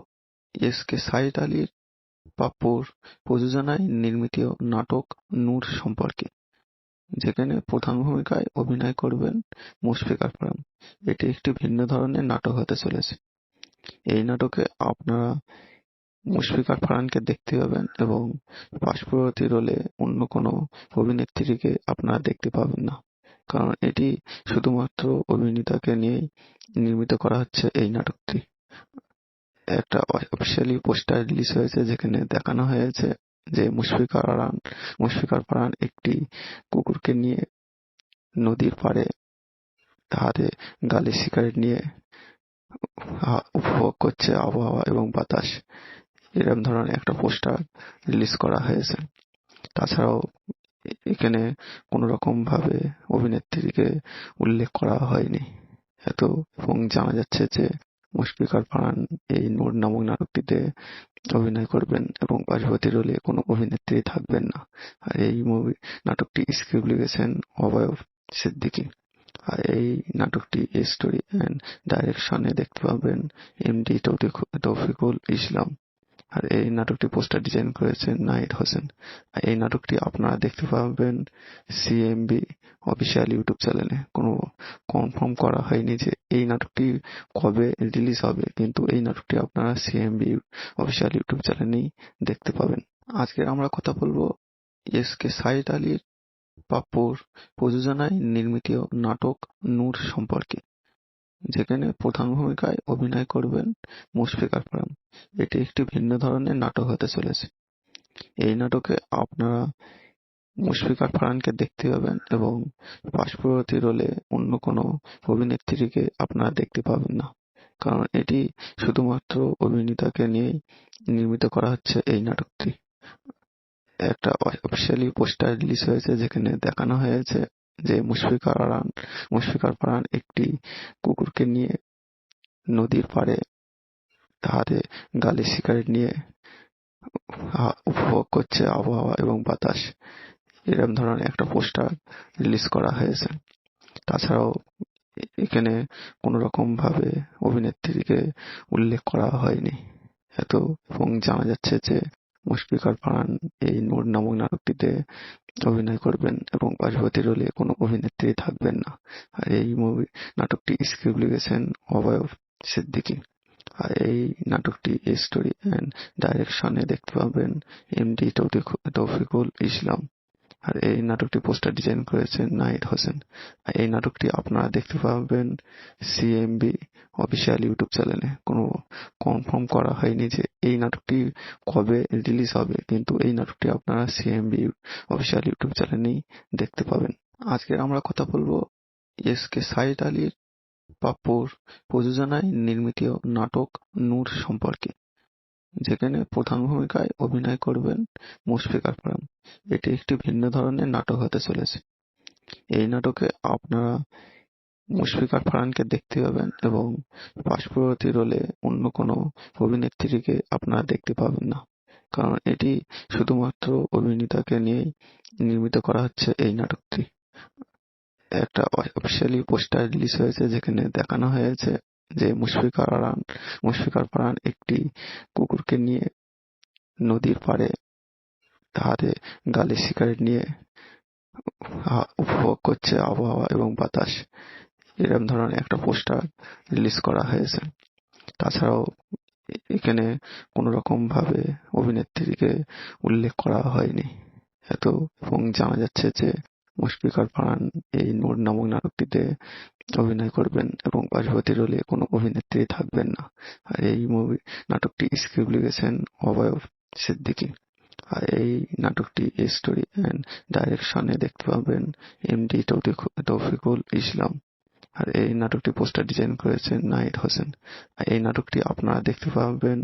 এসকে সাইদ আলী পাপ্পুর প্রযোজনায় নির্মিত নাটক নূর সম্পর্কে, যেখানে প্রধান ভূমিকায় অভিনয় করবেন মুশফিকার ফারহান। এটি একটি ভিন্ন ধরনের নাটক হতে চলেছে। এই নাটকে আপনারা মুশফিকার ফারহানকে দেখতে পাবেন এবং পার্শ্ববর্তী রোলে অন্য কোনো অভিনেত্রীকে আপনারা দেখতে পাবেন না, কারণ এটি শুধুমাত্র অভিনেতাকে নিয়েই নির্মিত করা হচ্ছে এই নাটকটি। একটা অফিসিয়ালি পোস্টার রিলিজ হয়েছে, যেখানে দেখানো হয়েছে যে মুশফিকার ফারহান একটি কুকুরকে নিয়ে নদীর পাড়ে হাতে গালে সিগারেট নিয়ে উপভোগ করছে আবহাওয়া এবং বাতাস। এরকম ধরনের একটা পোস্টার রিলিজ করা হয়েছে। তাছাড়াও এখানে কোনো রকম ভাবে অভিনেত্রীকে উল্লেখ করা হয়নি এবং জানা যাচ্ছে যে মুশফিকার ফারহান এই নূর নামক নাটকটিতে অভিনয় করবেন এবং পার্শ্ববর্তী রোলে কোনো অভিনেত্রী থাকবেন না। আর এই নাটকটি স্ক্রিপ্ট লিখেছেন অভয় সিদ্দিকী। আর এই নাটকটি স্টোরি অ্যান্ড ডাইরেকশনে দেখতে পাবেন এমডি তৌফিকুল ইসলাম। আর এই নাটকটি পোস্টার ডিজাইন করেছেন নাহিদ হোসেন। আর এই নাটকটি আপনারা দেখতে পাবেন সিএমবি অফিসিয়াল ইউটিউব চ্যানেলে। কোনো কনফার্ম করা হয়নি যে এই নাটকটি কবে রিলিজ হবে, কিন্তু এই নাটকটি আপনারা সিএমবি অফিসিয়াল ইউটিউব চ্যানেলেই দেখতে পাবেন। আজকে আমরা কথা বলবো এসকে সাইদ আলী পাপ্পুর প্রযোজনায় নির্মিত নাটক নূর সম্পর্কে, যেখানে প্রধান ভূমিকায় অভিনয় করবেন মুশফিকার ফারহান। এটি একটি ভিন্ন ধরনের নাটক হতে চলেছে। এই নাটকে আপনারা মুশফিকার ফারহানকে দেখতে পাবেন এবং পার্শ্ববর্তী রোলে অন্য কোনো অভিনেত্রীকে আপনারা দেখতে পাবেন না, কারণ এটি শুধুমাত্র অভিনেতাকে নিয়েই নির্মিত করা হচ্ছে এই নাটকটি। একটা অফিসিয়ালি পোস্টার রিলিজ হয়েছে, যেখানে দেখানো হয়েছে যে মুশফিকার ফারহান একটি কুকুরকে নিয়ে নদীর পাড়ে হাতে গালে সিগারেট নিয়ে উপভোগ করছে আবহাওয়া এবং বাতাস। এরকম ধরনের একটা পোস্টার রিলিজ করা হয়েছে। তাছাড়াও এখানে কোনো রকম ভাবে অভিনেত্রীকে উল্লেখ করা হয়নি এবং জানা যাচ্ছে যে মুশফিকার ফারহান এই নূর নামক নাটকটিতে অভিনয় করবেন এবং পার্শ্ববর্তী রোলে কোনো অভিনেত্রী থাকবেন না। আর এই নাটকটি স্ক্রিপ্ট লিখেছেন অভয় সিদ্দিকী। আর এই নাটকটি স্টোরি অ্যান্ড ডাইরেকশনে দেখতে পাবেন এমডি তৌফিকুল ইসলাম। আর এই নাটকটি পোস্টার ডিজাইন করেছেন নাহিদ হোসেন। আর এই নাটকটি আপনারা দেখতে পাবেন সিএমবি অফিসিয়াল ইউটিউব চ্যানেলে। কোনো কনফার্ম করা হয়নি যে এই নাটকটি কবে রিলিজ হবে, কিন্তু এই নাটকটি আপনারা সিএমবি অফিসিয়াল ইউটিউব চ্যানেলেই দেখতে পাবেন। আজকে আমরা কথা বলবো এস.কে. সাইদ আলীর পাপ্পুর প্রযোজনায় নির্মিত নাটক নূর সম্পর্কে, যেখানে প্রধান ভূমিকায় অভিনয় করবেন মুশফিকার ফারহান। এটি একটি ভিন্ন ধরনের নাটক হতে চলেছে। এই নাটকে আপনারা মুশফিকার ফারহানকে দেখতে পাবেন এবং পার্শ্ববর্তী রোলে অন্য কোনো অভিনেত্রীকে আপনারা দেখতে পাবেন না, কারণ এটি শুধুমাত্র অভিনেতাকে নিয়েই নির্মিত করা হচ্ছে এই নাটকটি। একটা অফিসিয়ালি পোস্টার রিলিজ হয়েছে, যেখানে দেখানো হয়েছে যে মুশফিকার ফারহান একটি কুকুরকে নিয়ে নদীর পাড়ে হাতে গালে সিগারেট নিয়ে উপভোগ করছে আবহাওয়া এবং বাতাস। এরকম ধরনের একটা পোস্টার রিলিজ করা হয়েছে। তাছাড়াও এখানে কোনো রকম ভাবে অভিনেত্রীকে উল্লেখ করা হয়নি এবং জানা যাচ্ছে যে মুশফিকার ফারহান এই নূর নামক নাটকটিতে অভিনয় করবেন এবং পার্শ্ববর্তী রোলে কোনো অভিনেত্রী থাকবেন না। আর এই নাটকটি স্ক্রিপ্ট লিখেছেন অভয় সিদ্দিকী। আর এই নাটকটি স্টোরি অ্যান্ড ডাইরেকশনে দেখতে পাবেন এমডি তৌফিকুল ইসলাম। আর এই নাটকটি পোস্টার ডিজাইন করেছেন নাহিদ হোসেন। আর এই নাটকটি আপনারা দেখতে পাবেন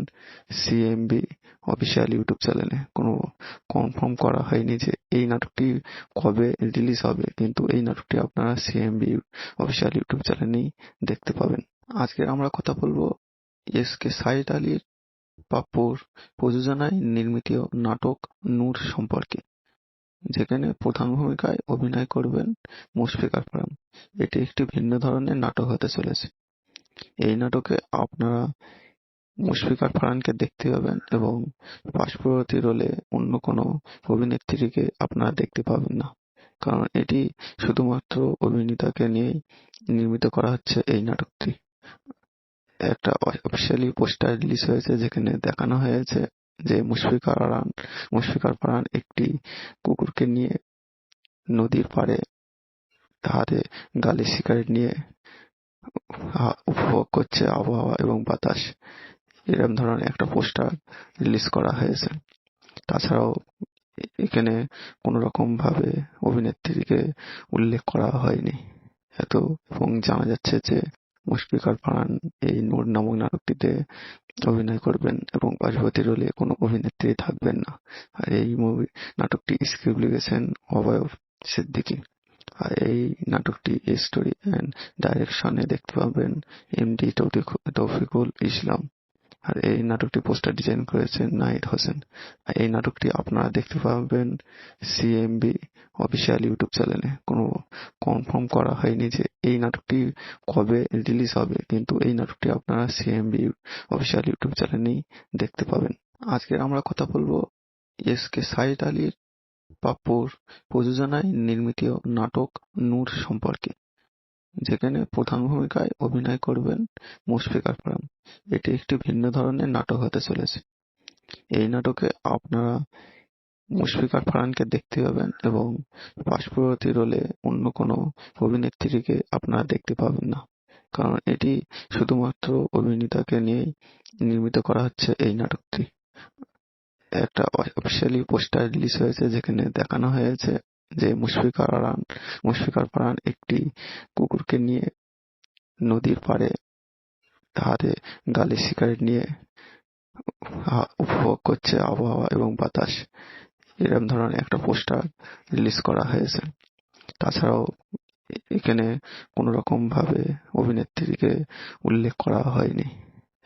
সিএমবি অফিসিয়াল ইউটিউব চ্যানেলে। কোনো কনফার্ম করা হয়নি যে এই নাটকটি কবে রিলিজ হবে, কিন্তু এই নাটকটি আপনারা সিএমবি অফিসিয়াল ইউটিউব চ্যানেলেই দেখতে পাবেন। আজকে আমরা কথা বলবো এস.কে. সাইদ আলীর পাপ্পুর প্রযোজনায় নির্মিত নাটক নূর সম্পর্কে, যেখানে প্রধান ভূমিকায় অভিনয় করবেন মুশফিকার ফারহান। এটি একটি ভিন্ন ধরনের নাটক হতে চলেছে। এই নাটকে আপনারা মুশফিকার ফারহানকে দেখতে পাবেন এবং পার্শ্ববর্তী রোলে অন্য কোনো অভিনেত্রীকে আপনারা দেখতে পাবেন না, কারণ এটি শুধুমাত্র অভিনেতাকে নিয়েই নির্মিত করা হচ্ছে এই নাটকটি। একটা অফিসিয়ালি পোস্টার রিলিজ হয়েছে, যেখানে দেখানো হয়েছে যে মুশফিকার ফারহান একটি কুকুরকে নিয়ে নদীর পাড়ে হাতে গালে সিগারেট নিয়ে উপভোগ করছে আবহাওয়া এবং বাতাস। এরকম ধরনের একটা পোস্টার রিলিজ করা হয়েছে। তাছাড়াও এখানে কোনো রকম ভাবে অভিনেত্রীকে উল্লেখ করা হয়নি এবং জানা যাচ্ছে যে মুশফিকার ফারহান এই নূর নামক নাটকটিতে অভিনয় করবেন এবং পার্শ্ববর্তী রোলে কোনো অভিনেত্রী থাকবেন না। আর এই নাটকটি স্ক্রিপ্ট লিখেছেন অভয় সিদ্দিকী। আর এই নাটকটি স্টোরি অ্যান্ড ডাইরেকশনে দেখতে পাবেন এমডি তৌফিকুল ইসলাম। আর এই নাটকটি পোস্টার ডিজাইন করেছেন নাহিদ হোসেন। আর এই নাটকটি আপনারা দেখতে পাবেন সিএমবি অফিসিয়াল ইউটিউব চ্যানেলে। কোনো কনফার্ম করা হয়নি যে এই নাটকটি কবে রিলিজ হবে, কিন্তু এই নাটকটি আপনারা সিএমবি অফিসিয়াল ইউটিউব চ্যানেলেই দেখতে পাবেন। আজকে আমরা কথা বলবো এস.কে. সাইদ আলীর পাপ্পুর প্রযোজনায় নির্মিত নাটক নূর সম্পর্কে, যেখানে প্রধান ভূমিকায় অভিনয় করবেন মুশফিকার ফারহান। এটি একটি ভিন্ন ধরনের নাটক হতে চলেছে। এই নাটকে আপনারা মুশফিকার ফারহানকে দেখতে পাবেন এবং পার্শ্ববর্তী রোলে অন্য কোনো অভিনেত্রীকে আপনারা দেখতে পাবেন না, কারণ এটি শুধুমাত্র অভিনেতাকে নিয়েই নির্মিত করা হচ্ছে এই নাটকটি। একটা অফিসিয়ালি পোস্টার রিলিজ হয়েছে, যেখানে দেখানো হয়েছে যে মুশফিকার ফারহান একটি কুকুরকে নিয়ে নদীর পাড়ে হাতে গালে সিগারেট নিয়ে উপভোগ করছে আবহাওয়া এবং বাতাস। এরকম ধরনের একটা পোস্টার রিলিজ করা হয়েছে। তাছাড়াও এখানে কোনো রকম ভাবে অভিনেত্রীকে উল্লেখ করা হয়নি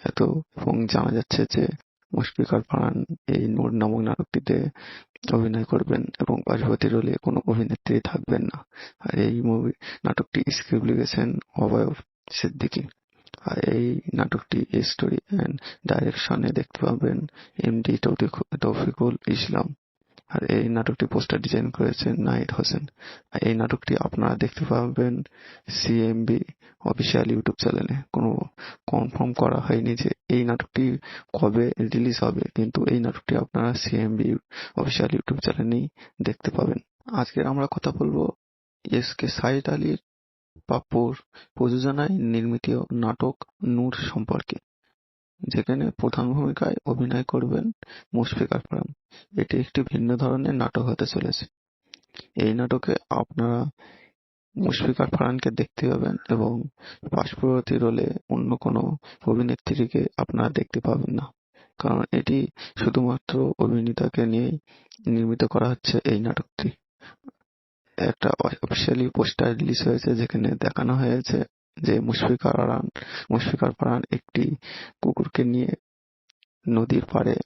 এবং জানা যাচ্ছে যে মুশফিকার ফারহান এই নূর নামক নাটকটিতে অভিনয় করবেন এবং পার্শ্ববর্তী রোলে কোনো অভিনেত্রী থাকবেন না। আর এই নাটকটি স্ক্রিপ্ট লিখেছেন অভয় সিদ্দিকী। আর এই নাটকটি স্টোরি অ্যান্ড ডাইরেকশনে দেখতে পাবেন এমডি তৌফিকুল ইসলাম। আর এই নাটকটি পোস্টার ডিজাইন করেছেন নাহিদ হোসেন। আর এই নাটকটি আপনারা দেখতে পাবেন সিএমবি অফিসিয়াল ইউটিউব চ্যানেলে। কোনো কনফার্ম করা হয়নি যে এই নাটকটি কবে রিলিজ হবে, কিন্তু এই নাটকটি আপনারা সিএমবি অফিসিয়াল ইউটিউব চ্যানেলেই দেখতে পাবেন। আজকে আমরা কথা বলবো এস.কে. সাইদ আলীর পাপ্পুর প্রযোজনায় নির্মিত নাটক নূর সম্পর্কে, যেখানে প্রধান ভূমিকায় অভিনয় করবেন মুশফিকার ফারহান। এটি একটি ভিন্ন ধরনের নাটক হতে চলেছে। এই নাটকে আপনারা মুশফিকার ফারহানকে দেখতে পাবেন এবং পার্শ্ববর্তী রোলে অন্য কোনো অভিনেত্রীকে আপনারা দেখতে পাবেন না, কারণ এটি শুধুমাত্র অভিনেতাকে নিয়েই নির্মিত করা হচ্ছে এই নাটকটি। একটা অফিসিয়ালি পোস্টার রিলিজ হয়েছে যেখানে দেখানো হয়েছে যে মুশফিকার ফারহান একটি কুকুরকে নিয়ে নদীর পাড়ে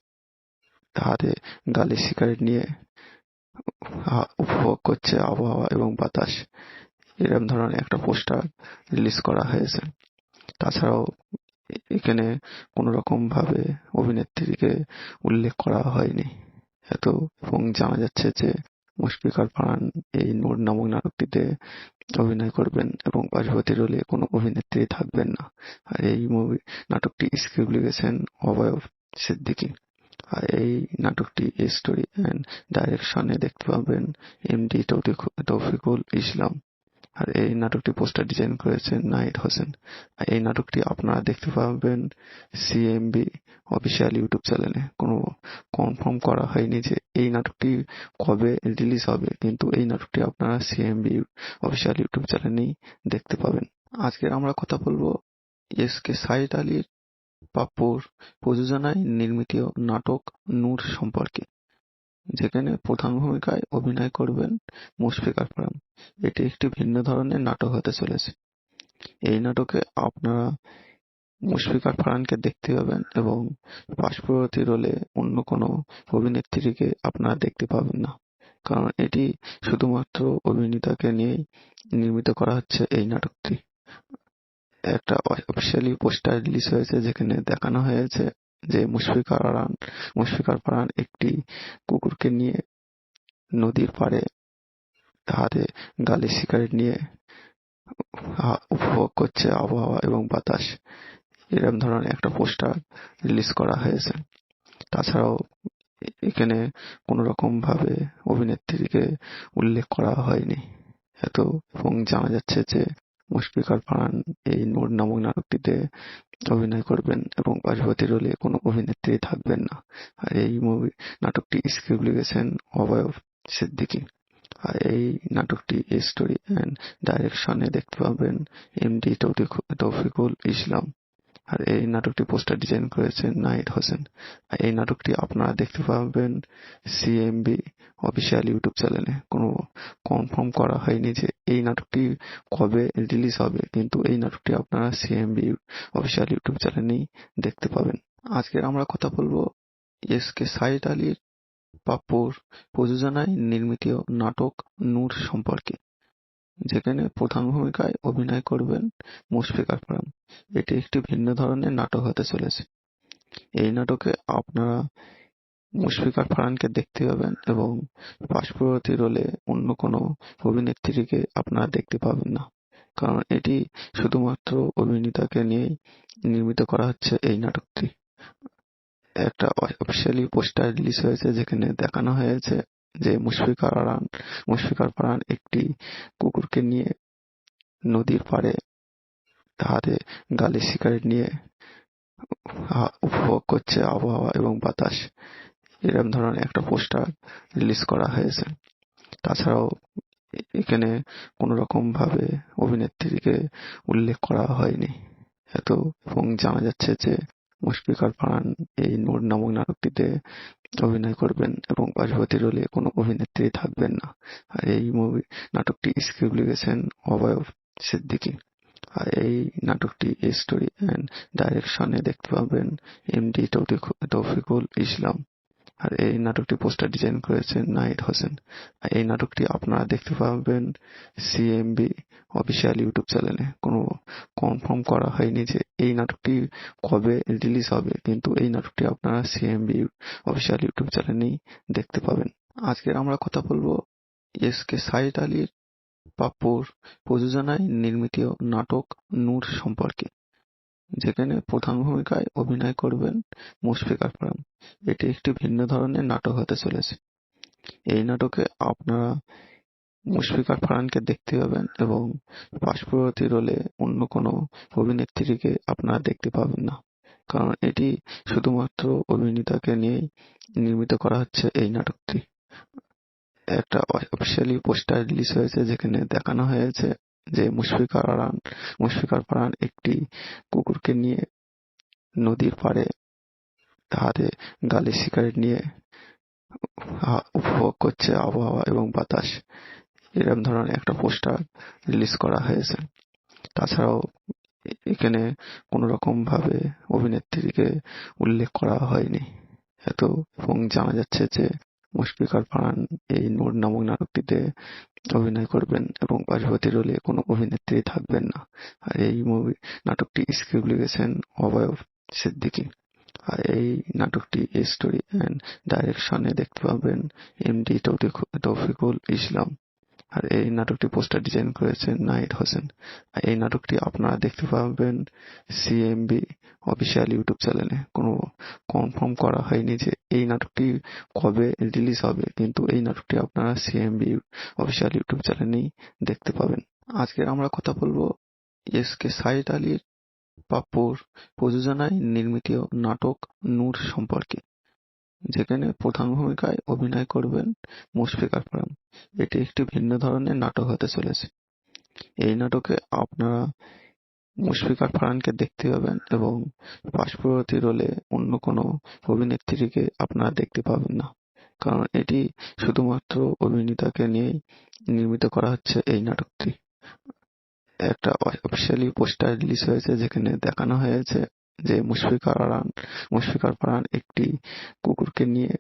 হাতে গালে সিগারেট নিয়ে উপভোগ করছে আবহাওয়া এবং বাতাস, এরকম ধরনের একটা পোস্টার রিলিজ করা হয়েছে। তাছাড়াও এখানে কোনো রকম ভাবে অভিনেত্রীকে উল্লেখ করা হয়নি এবং জানা যাচ্ছে যে মুশফিকার ফারহান এই নূর নামক নাটকটিতে অভিনয় করবেন এবং পার্শ্ববর্তী রোলে কোনো অভিনেত্রী থাকবেন না। আর এই নাটকটি স্ক্রিপ্ট লিখেছেন অভয় সিদ্দিকী। আর এই নাটকটি স্টোরি অ্যান্ড ডাইরেকশনে দেখতে পাবেন এমডি তৌফিকুল ইসলাম। আর এই নাটকটি পোস্টার ডিজাইন করেছেন নাহিদ হোসেন। আর এই নাটকটি আপনারা দেখতে পাবেন সিএমবি অফিসিয়াল ইউটিউব চ্যানেলে। কোনো কনফার্ম করা হয়নি যে এই নাটকটি কবে রিলিজ হবে, কিন্তু এই নাটকটি আপনারা সিএমবি অফিসিয়াল ইউটিউব চ্যানেলেই দেখতে পাবেন। আজকে আমরা কথা বলবো এসকে সাইদ আলীর পাপ্পুর প্রযোজনায় নির্মিত নাটক নূর সম্পর্কে, যেখানে প্রধান ভূমিকায় অভিনয় করবেন মুশফিকার ফারহান। এটি একটি ভিন্ন ধরনের নাটক হতে চলেছে। এই নাটকে আপনারা মুশফিকার ফারহানকে দেখতে পাবেন এবং পার্শ্ববর্তী রোলে অন্য কোনো অভিনেত্রীকে আপনারা দেখতে পাবেন না, কারণ এটি শুধুমাত্র অভিনেতাকে নিয়েই নির্মিত করা হচ্ছে এই নাটকটি। একটা অফিসিয়ালি পোস্টার রিলিজ হয়েছে যেখানে দেখানো হয়েছে যে মুশফিকার ফারহান একটি কুকুরকে নিয়ে নদীর পাড়ে হাতে গালে সিগারেট নিয়ে উপভোগ করছে আবহাওয়া এবং বাতাস, এরকম ধরনের একটা পোস্টার রিলিজ করা হয়েছে। তাছাড়াও এখানে কোনো রকম ভাবে অভিনেত্রীকে উল্লেখ করা হয়নি এবং জানা যাচ্ছে যে মুশফিকার ফারহান এই নূর নামক নাটকটিতে অভিনয় করবেন এবং পার্শ্ববর্তী রোলে কোনো অভিনেত্রী থাকবেন না। আর এই নাটকটি স্ক্রিপ্ট লিখেছেন অভয় সিদ্দিকী। আর এই নাটকটি স্টোরি অ্যান্ড ডাইরেকশনে দেখতে পাবেন এমডি তৌফিকুল ইসলাম। আর এই নাটকটি পোস্টার ডিজাইন করেছেন নাহিদ হোসেন। আর এই নাটকটি আপনারা দেখতে পাবেন সিএমবি অফিসিয়াল ইউটিউব চ্যানেলে। কোনো কনফার্ম করা হয়নি যে এই নাটকটি কবে রিলিজ হবে, কিন্তু এই নাটকটি আপনারা সিএমবি অফিসিয়াল ইউটিউব চ্যানেলেই দেখতে পাবেন। আজকে আমরা কথা বলবো এসকে সাইদ আলীর পাপ্পুর প্রযোজনায় নির্মিত নাটক নূর সম্পর্কে, যেখানে প্রধান ভূমিকায় অভিনয় করবেন মুশফিকার ফারহান। এটি একটি ভিন্ন ধরনের নাটক হতে চলেছে। এই নাটকে আপনারা মুশফিকার ফারহানকে দেখতে পাবেন এবং পার্শ্ববর্তী রোলে অন্য কোনো অভিনেত্রীকে আপনারা দেখতে পাবেন না, কারণ এটি শুধুমাত্র অভিনেতাকে নিয়েই নির্মিত করা হচ্ছে এই নাটকটি। একটা অফিসিয়ালি পোস্টার রিলিজ হয়েছে যেখানে দেখানো হয়েছে যে মুশফিকার ফারহান একটি কুকুরকে নিয়ে নদীর পাড়ে হাতে গালে সিগারেট নিয়ে উপভোগ করছে আবহাওয়া এবং বাতাস, এরকম ধরনের একটা পোস্টার রিলিজ করা হয়েছে। তাছাড়াও এখানে কোনো রকম ভাবে অভিনেত্রীকে উল্লেখ করা হয়নি এবং জানা যাচ্ছে যে মুশফিকার ফারহান এই নূর নামক নাটকটিতে অভিনয় করবেন এবং পার্শ্ববর্তী রোলে কোনো অভিনেত্রী থাকবেন না। আর এই নাটকটি স্ক্রিপ্ট লিখেছেন অভয় সিদ্দিকী। আর এই নাটকটি স্টোরি অ্যান্ড ডাইরেকশনে দেখতে পাবেন এমডি তৌফিকুল ইসলাম। আর এই নাটকটি পোস্টার ডিজাইন করেছেন নাহিদ হোসেন। আর এই নাটকটি আপনারা দেখতে পাবেন সিএমবি অফিসিয়াল ইউটিউব চ্যানেলে। কোনো কনফার্ম করা হয়নি যে এই নাটকটি কবে রিলিজ হবে, কিন্তু এই নাটকটি আপনারা সিএমবি অফিসিয়াল ইউটিউব চ্যানেলেই দেখতে পাবেন। আজকে আমরা কথা বলবো এসকে সাইদ আলীর পাপ্পুর প্রযোজনায় নির্মিত নাটক নূর সম্পর্কে, যেখানে প্রধান ভূমিকায় অভিনয় করবেন মুশফিকার ফারহান। এটি একটি ভিন্ন ধরনের নাটক হতে চলেছে। এই নাটকে আপনারা মুশফিকার ফারহানকে দেখতে পাবেন এবং পার্শ্ববর্তী রোলে অন্য কোনো অভিনেত্রীকে আপনারা দেখতে পাবেন না, কারণ এটি শুধুমাত্র অভিনেতাকে নিয়েই নির্মিত করা হচ্ছে এই নাটকটি। একটা অফিসিয়ালি পোস্টার রিলিজ হয়েছে যেখানে দেখানো হয়েছে যে মুশফিকার পারান একটি কুকুরকে নিয়ে নদীর পাড়ে হাতে গালে সিগারেট নিয়ে উপভোগ করছে আবহাওয়া এবং বাতাস, এরকম ধরনের একটা পোস্টার রিলিজ করা হয়েছে। তাছাড়াও এখানে কোনো রকম ভাবে অভিনেত্রীকে উল্লেখ করা হয়নি এবং জানা যাচ্ছে যে মুশফিকার ফারহান এই নূর নামক নাটকটিতে অভিনয় করবেন এবং পার্বতী রোলে কোনো অভিনেত্রী থাকবেন না। আর এই নাটকটি স্ক্রিপ্ট লিখেছেন অভয় সিদ্দিকী। আর এই নাটকটি স্টোরি অ্যান্ড ডাইরেকশনে দেখতে পাবেন এমডি তৌফিকুল ইসলাম। আর এই নাটকটি পোস্টার ডিজাইন করেছেন নাহিদ হোসেন। আর এই নাটকটি আপনারা দেখতে পাবেন সিএমবি অফিসিয়াল ইউটিউব চ্যানেলে। কোনো কনফার্ম করা হয়নি যে এই নাটকটি কবে রিলিজ হবে, কিন্তু এই নাটকটি আপনারা সিএমবি অফিসিয়াল ইউটিউব চ্যানেলেই দেখতে পাবেন। আজকে আমরা কথা বলবো এসকে সাইদ আলী পাপ্পুর প্রযোজনায় নির্মিত নাটক নূর সম্পর্কে, যেখানে প্রধান ভূমিকায় অভিনয় করবেন মুশফিকার ফারহান। এটি একটি ভিন্ন ধরনের নাটক হতে চলেছে। এই নাটকে আপনারা মুশফিকার ফারহানকে দেখতে পাবেন এবং পার্শ্ববর্তী রোলে অন্য কোনো অভিনেত্রীকে আপনারা দেখতে পাবেন না, কারণ এটি শুধুমাত্র অভিনেতাকে নিয়েই নির্মিত করা হচ্ছে এই নাটকটি। একটা অফিসিয়ালি পোস্টার রিলিজ হয়েছে যেখানে দেখানো হয়েছে যে মুশফিকার ফারহান একটি কুকুরকে নিয়ে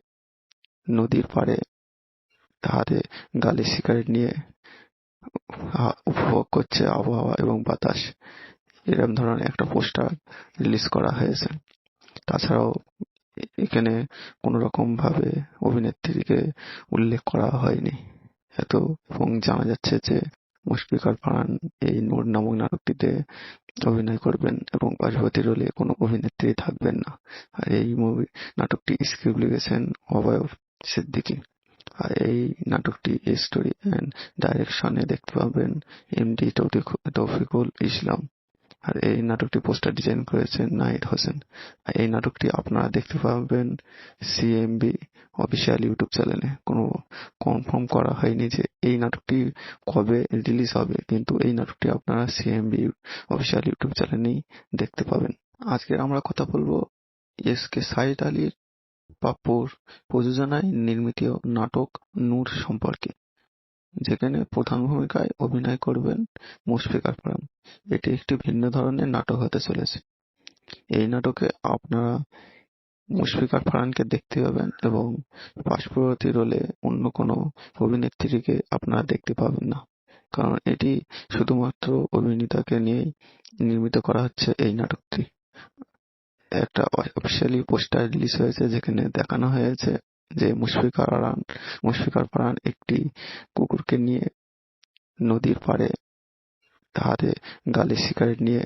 নদীর পাড়ে হাতে গালে সিগারেট নিয়ে উপভোগ করছে আবহাওয়া এবং বাতাস, এরকম ধরনের একটা পোস্টার রিলিজ করা হয়েছে। তাছাড়াও এখানে কোনো রকম ভাবে অভিনেত্রীকে উল্লেখ করা হয়নি এবং জানা যাচ্ছে যে মুশফিকার ফারহান এই নূর নামক নাটকটিতে অভিনয় করবেন এবং পার্বতী রোলে কোনো অভিনেত্রী থাকবেন না। আর এই নাটকটি স্ক্রিপ্ট লিখেছেন অভয় সিদ্দিকী। আর এই নাটকটি স্টোরি অ্যান্ড ডাইরেকশনে দেখতে পাবেন এমডি তৌফিকুল ইসলাম। আর এই নাটকটি পোস্টার ডিজাইন করেছেন নাহিদ হোসেন। আর এই নাটকটি আপনারা দেখতে পাবেন সিএমবি অফিসিয়াল ইউটিউব চ্যানেলে। কোনো কনফার্ম করা হয়নি যে এই নাটকটি কবে রিলিজ হবে, কিন্তু এই নাটকটি আপনারা সিএমবি অফিসিয়াল ইউটিউব চ্যানেলেই দেখতে পাবেন। আজকে আমরা কথা বলবো এসকে সাইদ আলী পাপ্পুর প্রযোজনায় নির্মিত নাটক নূর সম্পর্কে, যেখানে প্রধান ভূমিকায় অভিনয় করবেন মুশফিকার ফারহান। এটি একটি ভিন্ন ধরনের নাটক হতে চলেছে। এই নাটকে আপনারা মুশফিকার ফারহানকে দেখতে পাবেন এবং পার্শ্ববর্তী রোলে অন্য কোনো অভিনেত্রীকে আপনারা দেখতে পাবেন না, কারণ এটি শুধুমাত্র অভিনেতাকে নিয়েই নির্মিত করা হচ্ছে এই নাটকটি। একটা অফিসিয়ালি পোস্টার রিলিজ হয়েছে যেখানে দেখানো হয়েছে যে মুশফিকার ফারহান একটি কুকুরকে নিয়ে নদীর পাড়ে হাতে গালে সিগারেট নিয়ে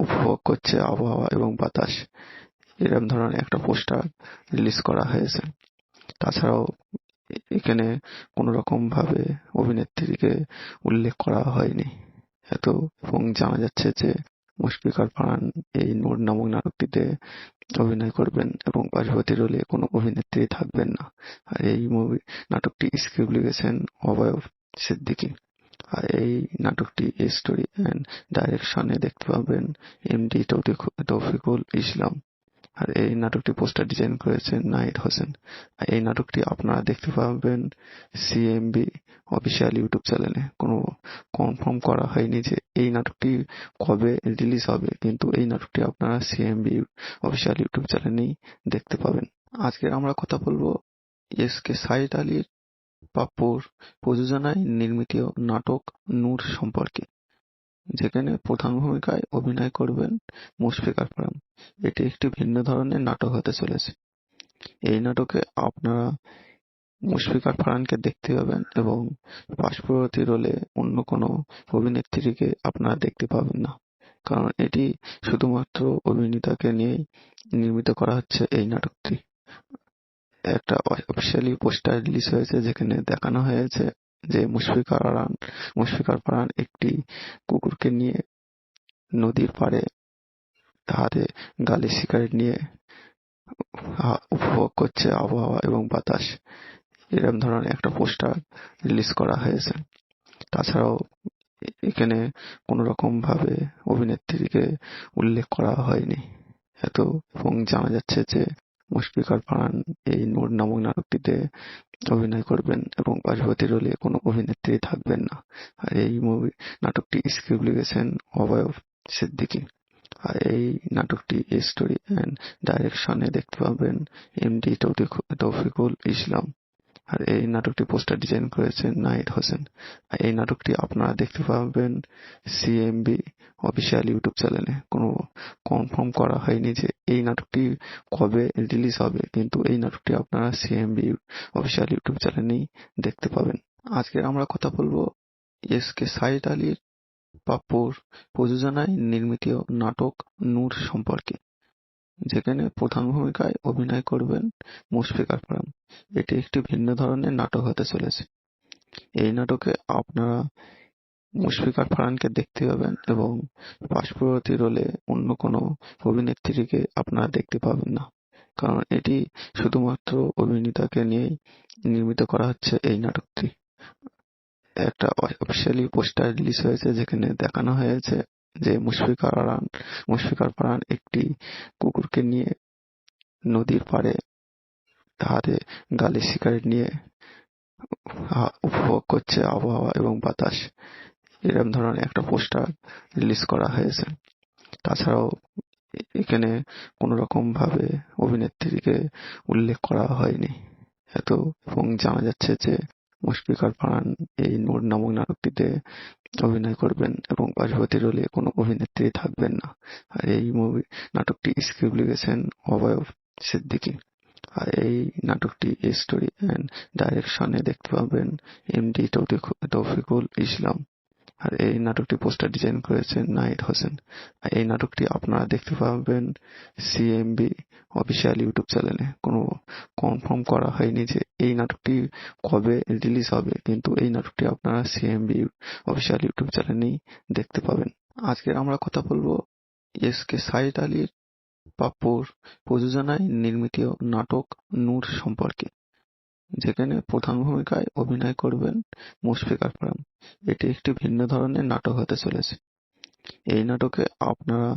উপভোগ করছে আবহাওয়া এবং বাতাস, এরকম ধরনের একটা পোস্টার রিলিজ করা হয়েছে। তাছাড়াও এখানে কোনো রকম ভাবে অভিনেত্রীকে উল্লেখ করা হয়নি এবং জানা যাচ্ছে যে মুশফিকার ফারহান এই নূর নামক নাটকটিতে অভিনয় করবেন এবং পার্বতী রোলে কোনো অভিনেত্রী থাকবেন না। আর এই নাটকটি স্ক্রিপ্ট লিখেছেন অভয় সিদ্দিকী। আর এই নাটকটি স্টোরি অ্যান্ড ডাইরেকশনে দেখতে পাবেন এমডি তৌফিকুল ইসলাম। আর এই নাটকটি পোস্টার ডিজাইন করেছেন নাহিদ হোসেন। আর এই নাটকটি আপনারা দেখতে পাবেন সিএমবি অফিসিয়াল ইউটিউব চ্যানেলে। কোনো কনফার্ম করা হয়নি যে এই নাটকটি কবে রিলিজ হবে, কিন্তু এই নাটকটি আপনারা সিএমবি অফিসিয়াল ইউটিউব চ্যানেলেই দেখতে পাবেন। আজকে আমরা কথা বলবো এসকে সাইদ আলী পাপ্পুর প্রযোজনায় নির্মিত নাটক নূর সম্পর্কে, যেখানে প্রধান ভূমিকায় অভিনয় করবেন মুশফিকার ফারহান। এটি একটি ভিন্ন ধরনের নাটক হতে চলেছে। এই নাটকে আপনারা মুশফিকার ফারহানকে দেখতে পাবেন এবং পার্শ্ববর্তী রোলে অন্য কোনো অভিনেত্রীকে আপনারা দেখতে পাবেন না, কারণ এটি শুধুমাত্র অভিনেতাকে নিয়েই নির্মিত করা হচ্ছে এই নাটকটি। একটা অফিসিয়ালি পোস্টার রিলিজ হয়েছে যেখানে দেখানো হয়েছে যে মুশফিকার ফারহান একটি কুকুরকে নিয়ে নদীর পাড়ে হাতে গালে সিগারেট নিয়ে উপভোগ করছে আবহাওয়া এবং বাতাস, এরকম ধরনের একটা পোস্টার রিলিজ করা হয়েছে। তাছাড়াও এখানে কোনো রকম ভাবে অভিনেত্রীকে উল্লেখ করা হয়নি এবং জানা যাচ্ছে যে মুশফিকার ফারহান এই নূর নামক নাটকটিতে অভিনয় করবেন এবং পার্বতী রোলে কোনো অভিনেত্রী থাকবেন না। আর এই নাটকটি স্ক্রিপ্ট লিখেছেন অভয় সিদ্দিকী। আর এই নাটকটি স্টোরি অ্যান্ড ডাইরেকশনে দেখতে পাবেন এমডি তৌফিকুল ইসলাম। আর এই নাটকটি পোস্টার ডিজাইন করেছেন নাহিদ হোসেন। আর এই নাটকটি আপনারা দেখতে পাবেন সিএমবি অফিসিয়াল ইউটিউব চ্যানেলে। কোনো কনফার্ম করা হয়নি যে এই নাটকটি কবে রিলিজ হবে, কিন্তু এই নাটকটি আপনারা সিএমবি অফিসিয়াল ইউটিউব চ্যানেলেই দেখতে পাবেন। আজকে আমরা কথা বলবো এসকে সাইদ আলীর পাপ্পুর প্রযোজনায় নির্মিত নাটক নূর সম্পর্কে, যেখানে প্রধান ভূমিকায় অভিনয় করবেন মুশফিকার ফারহান। এটি একটি ভিন্ন ধরনের নাটক হতে চলেছে। এই নাটকে আপনারা মুশফিকার ফারহানকে দেখতে পাবেন এবং পার্শ্ববর্তী রোলে অন্য কোনো অভিনেত্রীকে আপনারা দেখতে পাবেন না, কারণ এটি শুধুমাত্র অভিনেতাকে নিয়েই নির্মিত করা হচ্ছে। এই নাটকটি একটা অফিসিয়ালি পোস্টার রিলিজ হয়েছে, যেখানে দেখানো হয়েছে যে মুশফিকার ফারহান একটি কুকুরকে নিয়ে নদীর পাড়ে হাতে গালে সিগারেট নিয়ে উপভোগ করছে আবহাওয়া এবং বাতাস। এরকম ধরনের একটা পোস্টার রিলিজ করা হয়েছে। তাছাড়াও এখানে কোনো রকম ভাবে অভিনেত্রীকে উল্লেখ করা হয়নি এবং জানা যাচ্ছে যে মুশফিকার ফারহান এই নূর নামক নাটকটিতে অভিনয় করবেন এবং পার্বতী রোলে কোনো অভিনেত্রী থাকবেন না। আর এই নাটকটি স্ক্রিপ্ট লিখেছেন অভয় সিদ্দিকী। আর এই নাটকটি স্টোরি অ্যান্ড ডাইরেকশনে দেখতে পাবেন এমডি তৌফিকুল ইসলাম। আর এই নাটকটি পোস্টার ডিজাইন করেছেন নাহিদ হোসেন। আর এই নাটকটি আপনারা দেখতে পাবেন সিএমবি অফিসিয়াল ইউটিউব চ্যানেলে। কোনো কনফার্ম করা হয়নি যে এই নাটকটি কবে রিলিজ হবে, কিন্তু এই নাটকটি আপনারা সিএমবি অফিসিয়াল ইউটিউব চ্যানেলেই দেখতে পাবেন। আজকে আমরা কথা বলবো এসকে সাইদ আলীর পাপ্পুর প্রযোজনায় নির্মিত নাটক নূর সম্পর্কে, যেখানে প্রধান ভূমিকায় অভিনয় করবেন মুশফিকার ফারহান। এটি একটি ভিন্ন ধরনের নাটক হতে চলেছে। এই নাটকে আপনারা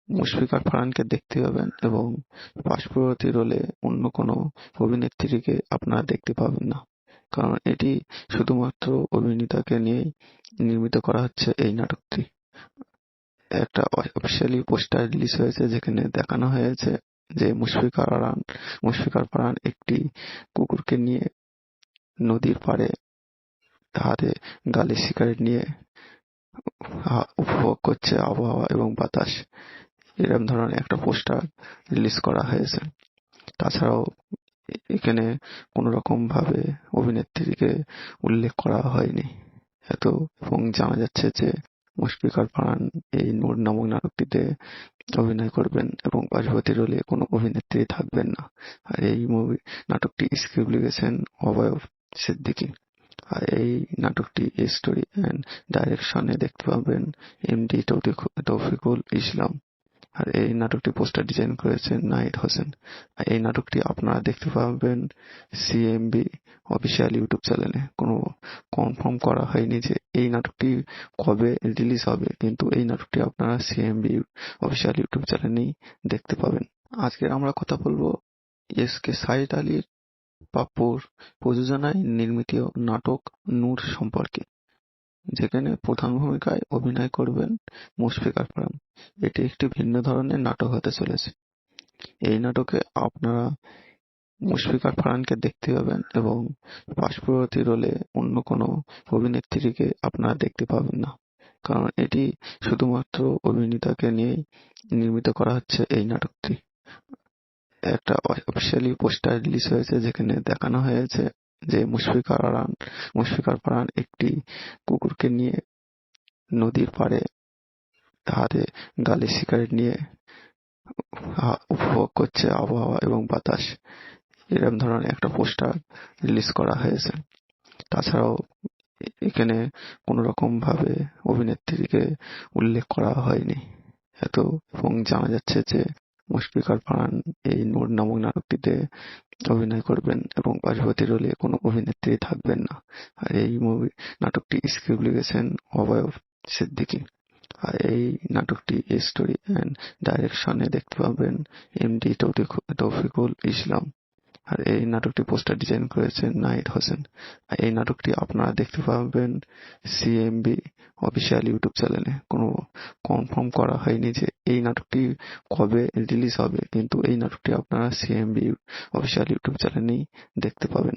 মুশফিকার ফারহানকে দেখতে পাবেন এবং পার্শ্ববর্তী রোলে অন্য কোনো অভিনেত্রীকে আপনারা দেখতে পাবেন না, কারণ এটি শুধুমাত্র অভিনেতাকে নিয়েই নির্মিত করা হচ্ছে। এই নাটকটি একটা অফিসিয়ালি পোস্টার রিলিজ হয়েছে, যেখানে দেখানো হয়েছে যে মুশফিকার ফারহান একটি কুকুরকে নিয়ে নদীর পাড়ে হাতে গালে সিগারেট নিয়ে উপভোগ করছে আবহাওয়া এবং বাতাস। এরকম ধরনের একটা পোস্টার রিলিজ করা হয়েছে। তাছাড়াও এখানে কোনো রকম ভাবে অভিনেত্রীকে উল্লেখ করা হয়নি এবং জানা যাচ্ছে যে মুশফিকার ফারহান এই নূর নামক নাটকটিতে অভিনয় করবেন এবং পার্বতী রোলে কোনো অভিনেত্রী থাকবেন না। আর এই নাটকটি স্ক্রিপ্ট লিখেছেন অভয় সিদ্দিকী। আর এই নাটকটি স্টোরি অ্যান্ড ডাইরেকশনে দেখতে পাবেন এমডি তৌফিকুল ইসলাম। আর এই নাটকটি পোস্টার ডিজাইন করেছেন নাহিদ হোসেন। আর এই নাটকটি আপনারা দেখতে পাবেন সিএমবি অফিসিয়াল ইউটিউব চ্যানেলে। কোনো কনফার্ম করা হয়নি যে এই নাটকটি কবে রিলিজ হবে, কিন্তু এই নাটকটি আপনারা সিএমবি অফিসিয়াল ইউটিউব চ্যানেলেই দেখতে পাবেন। আজকে আমরা কথা বলবো এসকে সাইদ আলীর পাপ্পুর প্রযোজনায় নির্মিত নাটক নূর সম্পর্কে, যেখানে প্রধান ভূমিকায় অভিনয় করবেন মুশফিকার ফারহান। এটি একটি ভিন্ন ধরনের নাটক হতে চলেছে। এই নাটকে আপনারা মুশফিকার ফারহানকে দেখতে পাবেন এবং পার্শ্ববর্তী রোলে অন্য কোনো অভিনেত্রীকে আপনারা দেখতে পাবেন না, কারণ এটি শুধুমাত্র অভিনেতাকে নিয়েই নির্মিত করা হচ্ছে। এই নাটকটি একটা অফিসিয়ালি পোস্টার রিলিজ হয়েছে, যেখানে দেখানো হয়েছে যে মুশফিকার ফারহান একটি কুকুরকে নিয়ে নদীর পাড়ে হাতে গালে সিগারেট নিয়ে উপভোগ করছে আবহাওয়া এবং বাতাস। এরকম ধরনের একটা পোস্টার রিলিজ করা হয়েছে। তাছাড়াও এখানে কোনো রকম ভাবে অভিনেত্রীকে উল্লেখ করা হয়নি এবং জানা যাচ্ছে যে মুশফিকার ফারহান এই নূর নামক নাটকটিতে অভিনয় করবেন এবং পাশাপাশি রোলে কোনো অভিনেত্রী থাকবেন না। আর এই নাটকটি স্ক্রিপ্ট লিখেছেন অভয় সিদ্দিকী। আর এই নাটকটি স্টোরি অ্যান্ড ডাইরেকশনে দেখতে পাবেন এমডি তৌফিকুল ইসলাম। আর এই নাটকটি পোস্টার ডিজাইন করেছেন নাহিদ হোসেন। আর এই নাটকটি আপনারা দেখতে পাবেন সিএমবি অফিসিয়াল ইউটিউব চ্যানেলে। কোনো কনফার্ম করা হয়নি যে এই নাটকটি কবে রিলিজ হবে, কিন্তু এই নাটকটি আপনারা সিএমবি অফিসিয়াল ইউটিউব চ্যানেলেই দেখতে পাবেন।